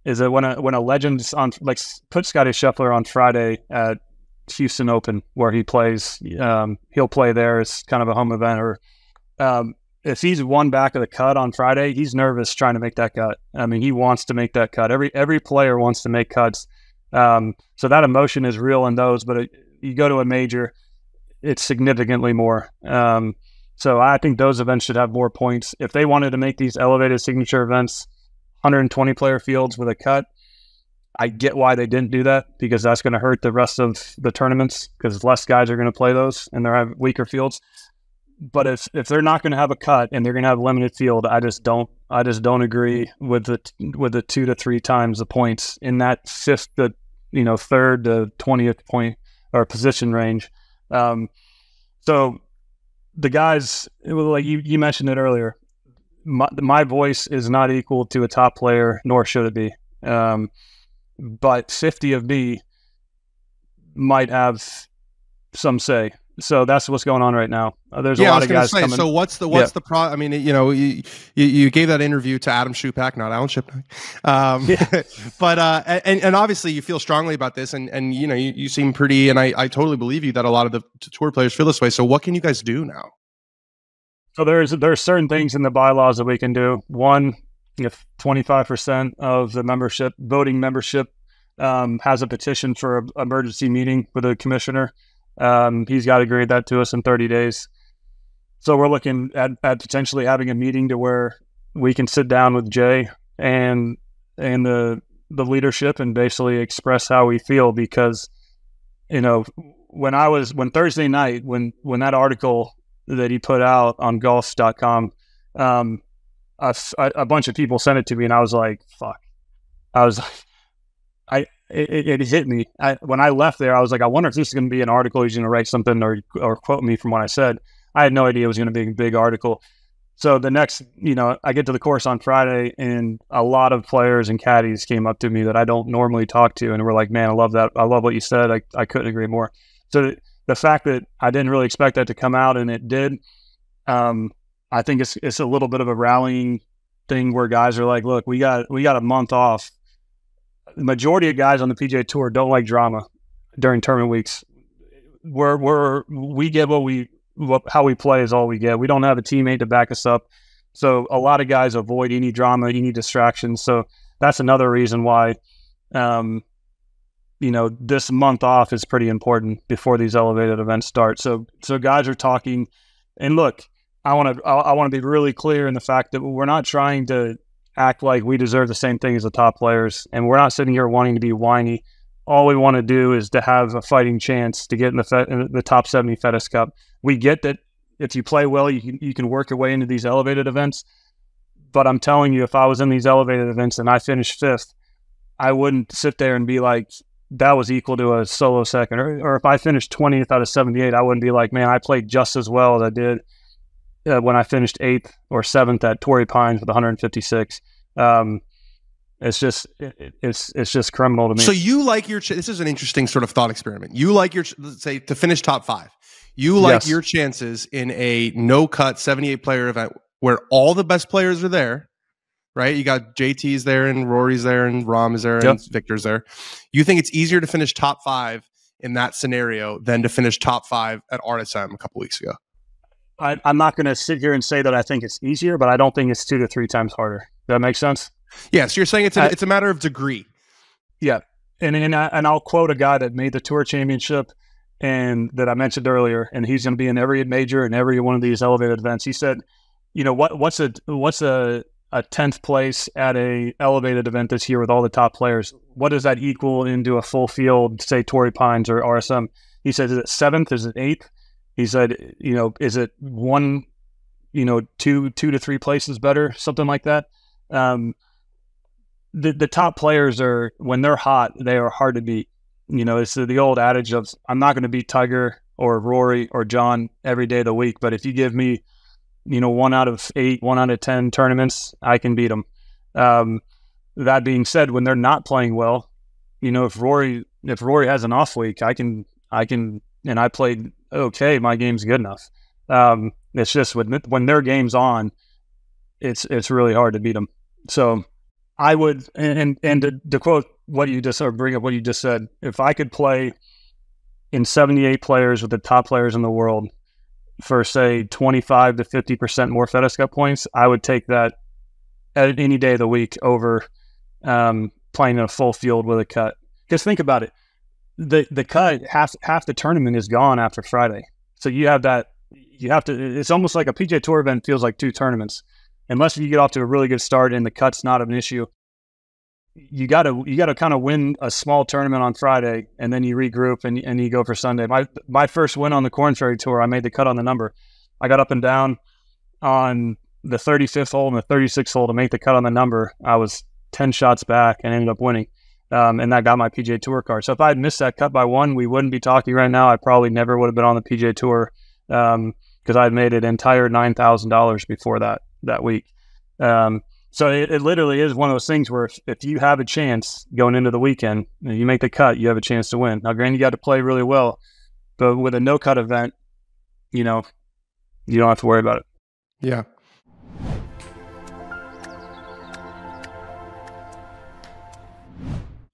is that when a legend's on, like, put Scotty Scheffler on Friday at Houston Open, where he plays, he'll play there. It's kind of a home event. Or if he's one back of the cut on Friday, he's nervous trying to make that cut. I mean, he wants to make that cut. Every player wants to make cuts. So that emotion is real in those, but you go to a major, it's significantly more. So I think those events should have more points. If they wanted to make these elevated signature events 120 player fields with a cut, I get why they didn't do that, because that's going to hurt the rest of the tournaments, because less guys are going to play those and they'll have weaker fields. But if they're not going to have a cut and they're going to have a limited field, I I just don't agree with the 2 to 3 times the points in that fifth to third to 20th point or position range. So the guys, like you mentioned it earlier, my voice is not equal to a top player, nor should it be. But 50 of me might have some say. So that's what's going on right now. There's a lot of guys coming. So what's the I mean, you gave that interview to Adam Schupak, not Alan Shipnack. But and obviously you feel strongly about this, and you seem pretty, and I totally believe you that a lot of the tour players feel this way. So what can you guys do now? So there's certain things in the bylaws that we can do. One, if 25% of the voting membership has a petition for an emergency meeting with a commissioner, he's got to agree that to us in 30 days. So we're looking at potentially having a meeting to where we can sit down with Jay and the leadership and basically express how we feel, because when Thursday night, when that article that he put out on golf.com, a bunch of people sent it to me, and I was like, fuck. It hit me. When I left there, I was like, I wonder if this is going to be an article. He's going to write something or quote me from what I said. I had no idea it was going to be a big article. So the next, I get to the course on Friday, and a lot of players and caddies came up to me that I don't normally talk to, and were like, man, I love that. I love what you said. I couldn't agree more. So the fact that I didn't really expect that to come out, and it did, I think it's a little bit of a rallying thing where guys are like, look, we got a month off. The majority of guys on the PGA Tour don't like drama during tournament weeks. We get how we play is all we get. We don't have a teammate to back us up. So a lot of guys avoid any drama, any distractions. So that's another reason why, this month off is pretty important before these elevated events start. So guys are talking, and look, I want to be really clear in the fact that we're not trying to act like we deserve the same thing as the top players, and we're not sitting here wanting to be whiny. All we want to do is to have a fighting chance to get in the top 70 FedEx Cup. We get that if you play well, you can work your way into these elevated events. But I'm telling you, if I was in these elevated events and I finished 5th, I wouldn't sit there and be like, that was equal to a solo second. Or if I finished 20th out of 78, I wouldn't be like, man, I played just as well as I did when I finished 8th or 7th at Torrey Pines with 156. It's just criminal to me. So you like this is an interesting sort of thought experiment. You like let's say, to finish top 5. You like your chances in a no-cut 78 player event where all the best players are there, right? You got JT's there, and Rory's there, and Rahm is there, and Victor's there. You think it's easier to finish top 5 in that scenario than to finish top 5 at RSM a couple weeks ago? I'm not going to sit here and say that I think it's easier, but I don't think it's 2 to 3 times harder. Does that make sense? Yeah, so you're saying it's a matter of degree. Yeah, and I'll quote a guy that made the Tour Championship and that I mentioned earlier, and he's going to be in every major and every one of these elevated events. He said, what's a 10th place at a elevated event this year with all the top players? What does that equal into a full field, say Torrey Pines or RSM? He said, is it 7th? Is it 8th? He said, is it 1, 2 to 3 places better, something like that. The top players are, when they're hot, they are hard to beat. It's the old adage of, I'm not going to beat Tiger or Rory or John every day of the week, but if you give me, 1 out of 8, 1 out of 10 tournaments, I can beat them. That being said, when they're not playing well, if Rory has an off week, I can, and I played okay, my game's good enough. It's just when their game's on, it's really hard to beat them. So I would, and to quote what you just, or bring up what you just said, if I could play in 78 players with the top players in the world for, say, 25 to 50% more FedEx Cup points, I would take that any day of the week over playing in a full field with a cut. Because think about it. The cut, half the tournament is gone after Friday. So you have that, it's almost like a PGA Tour event feels like 2 tournaments. Unless you get off to a really good start and the cut's not an issue, you got to kind of win a small tournament on Friday, and then you regroup and you go for Sunday. My first win on the Corn Ferry Tour, I made the cut on the number. I got up and down on the 35th hole and the 36th hole to make the cut on the number, I was 10 shots back and ended up winning. And that got my PGA Tour card. So if I had missed that cut by one, we wouldn't be talking right now. I probably never would have been on the PGA Tour because I had made an entire $9,000 before that week. So it literally is one of those things where if you have a chance going into the weekend, you make the cut, you have a chance to win. Now, granted, you got to play really well, but with a no-cut event, you don't have to worry about it. Yeah.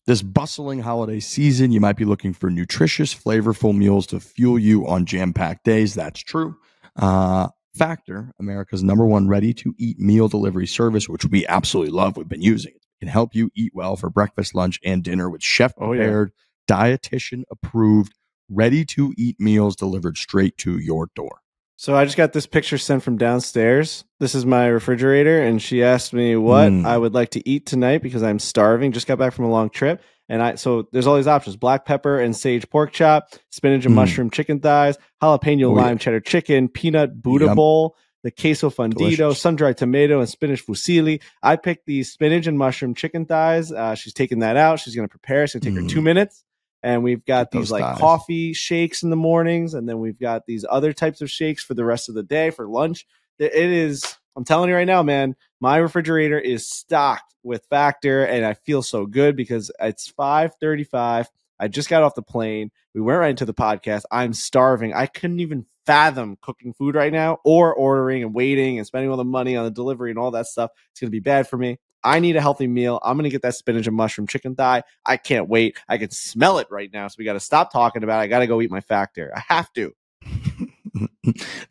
This bustling holiday season, you might be looking for nutritious, flavorful meals to fuel you on jam-packed days. That's true. Factor, America's #1 ready-to-eat meal delivery service, which we absolutely love. We've been using it. It can help you eat well for breakfast, lunch, and dinner with chef-prepared, dietitian-approved, ready-to-eat meals delivered straight to your door. So I just got this picture sent from downstairs. This is my refrigerator, and she asked me what I would like to eat tonight because I'm starving. Just got back from a long trip. And so there's all these options: black pepper and sage pork chop, spinach and mushroom chicken thighs, jalapeno lime cheddar chicken, peanut Buddha bowl, the queso fundido, sun-dried tomato, and spinach fusilli. I picked these spinach and mushroom chicken thighs. She's taking that out. She's going to prepare. It's going to take her 2 minutes. And we've got these like coffee shakes in the mornings. And then we've got these other types of shakes for the rest of the day for lunch. It is, I'm telling you right now, man, my refrigerator is stocked with Factor, and I feel so good because it's 5:35. I just got off the plane. We went right into the podcast. I'm starving. I couldn't even fathom cooking food right now or ordering and waiting and spending all the money on the delivery and all that stuff. It's going to be bad for me. I need a healthy meal. I'm going to get that spinach and mushroom chicken thigh. I can't wait. I can smell it right now. So we got to stop talking about it. I got to go eat my Factor. I have to.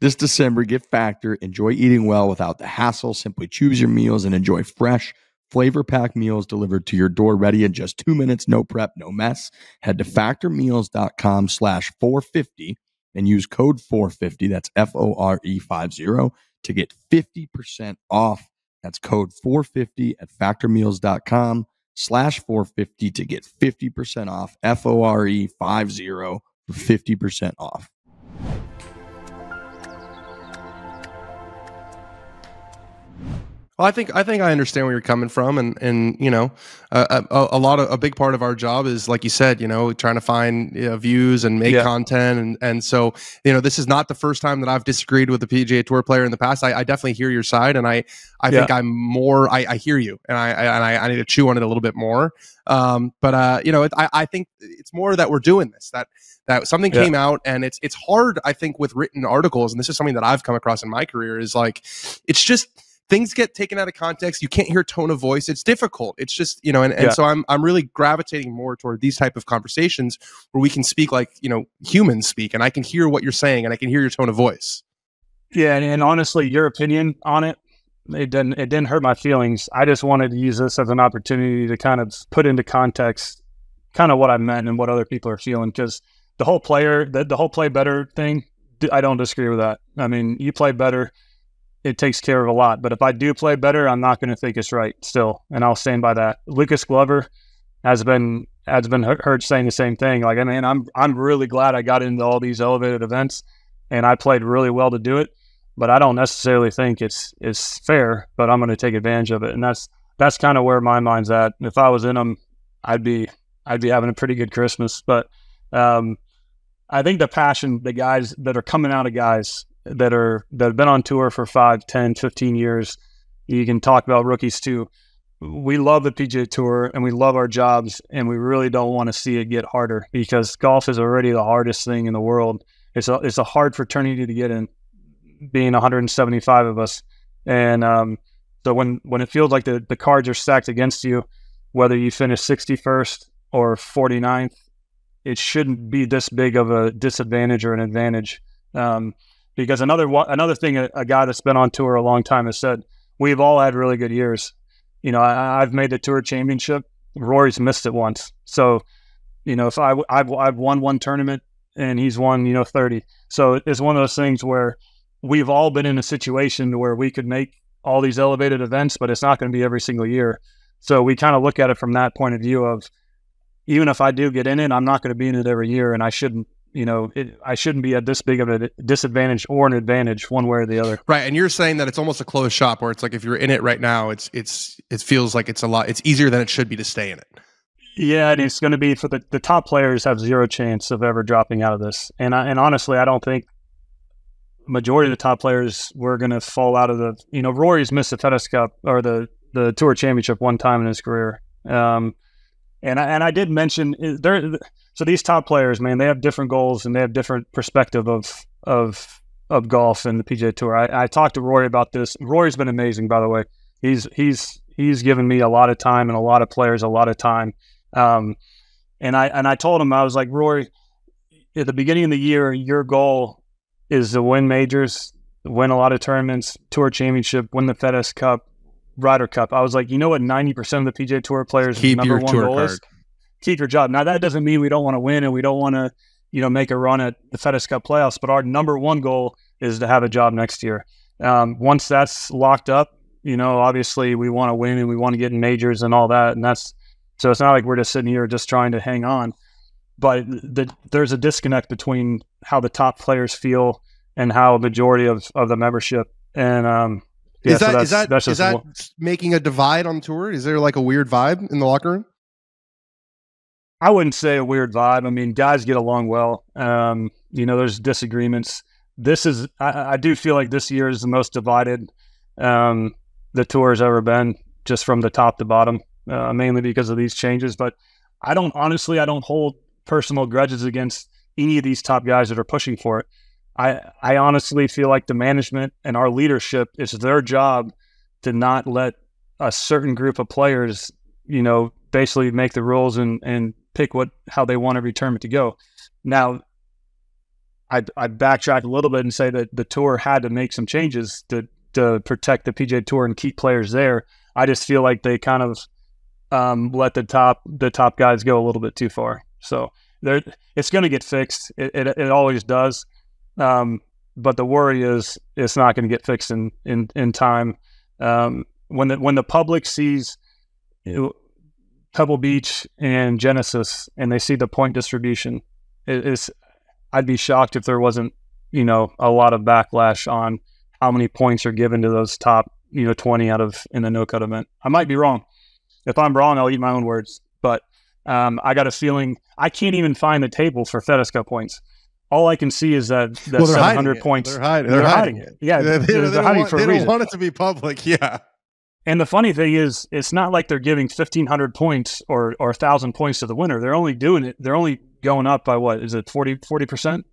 This December, get Factor. Enjoy eating well without the hassle. Simply choose your meals and enjoy fresh, flavor-packed meals delivered to your door, ready in just 2 minutes. No prep, no mess. Head to factormeals.com/450 and use code 450. That's FORE50 to get 50% off. That's code 450 at factormeals.com/450 to get 50% off. FORE50 for 50% off. Well, I think I understand where you're coming from, and you know, a big part of our job is, like you said, you know, trying to find views and make content, and so you know, this is not the first time that I've disagreed with a PGA Tour player in the past. I definitely hear your side, and I think I'm more. I hear you, and I need to chew on it a little bit more. But you know, I think it's more that we're doing this, that something came out, and it's hard, I think, with written articles, and this is something that I've come across in my career, is like, it's just things get taken out of context. You can't hear tone of voice. It's difficult. It's just, you know, and so I'm really gravitating more toward these type of conversations where we can speak like, you know, humans speak, and I can hear what you're saying and I can hear your tone of voice. Yeah. And honestly, your opinion on it didn't hurt my feelings. I just wanted to use this as an opportunity to kind of put into context kind of what I meant and what other people are feeling. Cause the whole play better thing, I don't disagree with that. I mean, you play better, it takes care of a lot. But if I do play better, I'm not going to think it's right still. And I'll stand by that. Lucas Glover has been heard saying the same thing. Like, I mean, I'm really glad I got into all these elevated events and I played really well to do it, but I don't necessarily think it's fair, but I'm going to take advantage of it. And that's kind of where my mind's at. If I was in them, I'd be having a pretty good Christmas. But I think the passion, the guys that are coming out of guys that have been on tour for 5, 10, 15 years. You can talk about rookies too. We love the PGA Tour and we love our jobs, and we really don't want to see it get harder because golf is already the hardest thing in the world. It's a hard fraternity to get in, being 175 of us. And so when it feels like the cards are stacked against you, whether you finish 61st or 49th, it shouldn't be this big of a disadvantage or an advantage. Because another thing a guy that's been on tour a long time has said, we've all had really good years. You know, I've made the tour championship. Rory's missed it once. So, you know, if I've won one tournament and he's won, 30. So it's one of those things where we've all been in a situation where we could make all these elevated events, but it's not going to be every single year. So we kind of look at it from that point of view of, even if I do get in it, I'm not going to be in it every year, and I shouldn't I shouldn't be at this big of a disadvantage or an advantage one way or the other. Right, and you're saying that it's almost a closed shop, where it's like if you're in it right now, it feels like it's easier than it should be to stay in it. Yeah, and it's going to be for the top players have zero chance of ever dropping out of this. And honestly, I don't think majority of the top players were going to fall out of the. Rory's missed the FedEx Cup or the Tour Championship one time in his career. And I did mention so these top players, man, they have different goals and they have different perspective of golf and the PGA Tour. I talked to Rory about this. Rory's been amazing, by the way. He's given me a lot of time and a lot of players a lot of time. And I told him, I was like, Rory, at the beginning of the year, your goal is to win majors, win a lot of tournaments, Tour Championship, win the FedEx Cup, Ryder Cup. I was like, you know what 90% of the PGA Tour players' number one goal is? Keep your job. Now, that doesn't mean we don't want to win and we don't want to, make a run at the FedEx Cup playoffs, but our number one goal is to have a job next year. Once that's locked up, obviously we want to win and we want to get in majors and all that. And so it's not like we're just sitting here just trying to hang on. But there's a disconnect between how the top players feel and how a majority of the membership. And is that making a divide on tour? Is there like a weird vibe in the locker room? I wouldn't say a weird vibe. I mean, guys get along well. There's disagreements. I do feel like this year is the most divided the tour has ever been, just from the top to bottom, mainly because of these changes. But I don't hold personal grudges against any of these top guys that are pushing for it. I honestly feel like the management and our leadership, it's their job to not let a certain group of players, basically make the rules and pick how they want every tournament to go. Now, I backtrack a little bit and say that the tour had to make some changes to protect the PGA Tour and keep players there. I just feel like they kind of let the top guys go a little bit too far. So it's going to get fixed. It always does. But the worry is it's not going to get fixed in time. When the public sees Pebble Beach and Genesis and they see the point distribution, I'd be shocked if there wasn't, a lot of backlash on how many points are given to those top, 20 in the no-cut event. I might be wrong. If I'm wrong, I'll eat my own words. But I got a feeling I can't even find the table for FedEx Cup points. All I can see is that 700 points. They're hiding it. Yeah, they don't want it to be public. Yeah. And the funny thing is, it's not like they're giving 1,500 points or 1,000 points to the winner. They're only doing it. They're only going up by what is it 40%,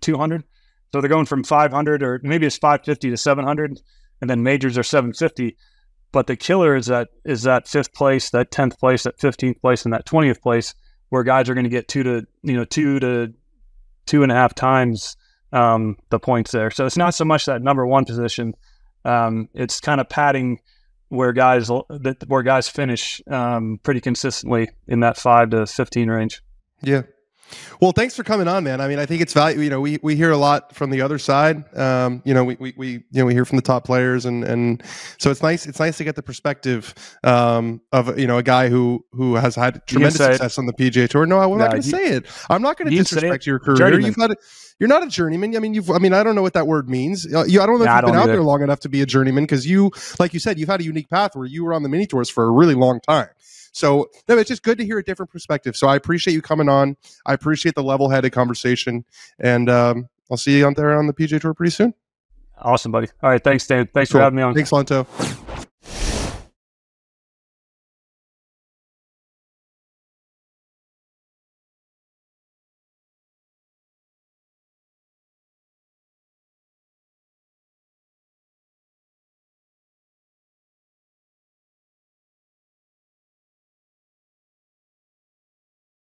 200. So they're going from 500 or maybe it's 550 to 700, and then majors are 750. But the killer is that fifth place, that 10th place, that 15th place, and that 20th place, where guys are going to get two to 2.5 times the points there. So it's not so much that number one position. It's kind of padding where guys finish pretty consistently in that 5 to 15 range. Yeah. Well, thanks for coming on, man. I mean, I think it's value. We hear a lot from the other side. We hear from the top players, and so it's nice. It's nice to get the perspective of a guy who has had tremendous success on the PGA Tour. No, I'm not going to say it. I'm not going to disrespect your career. You're not a journeyman. I mean, I don't know what that word means. I don't know if you've been out there long enough to be a journeyman, because like you said, you've had a unique path where you were on the mini tours for a really long time. So no, it's just good to hear a different perspective. So I appreciate you coming on. I appreciate the level-headed conversation, and I'll see you out there on the PGA Tour pretty soon. Awesome, buddy. All right, thanks, Dan. Thanks for having me on. Thanks, Lanto.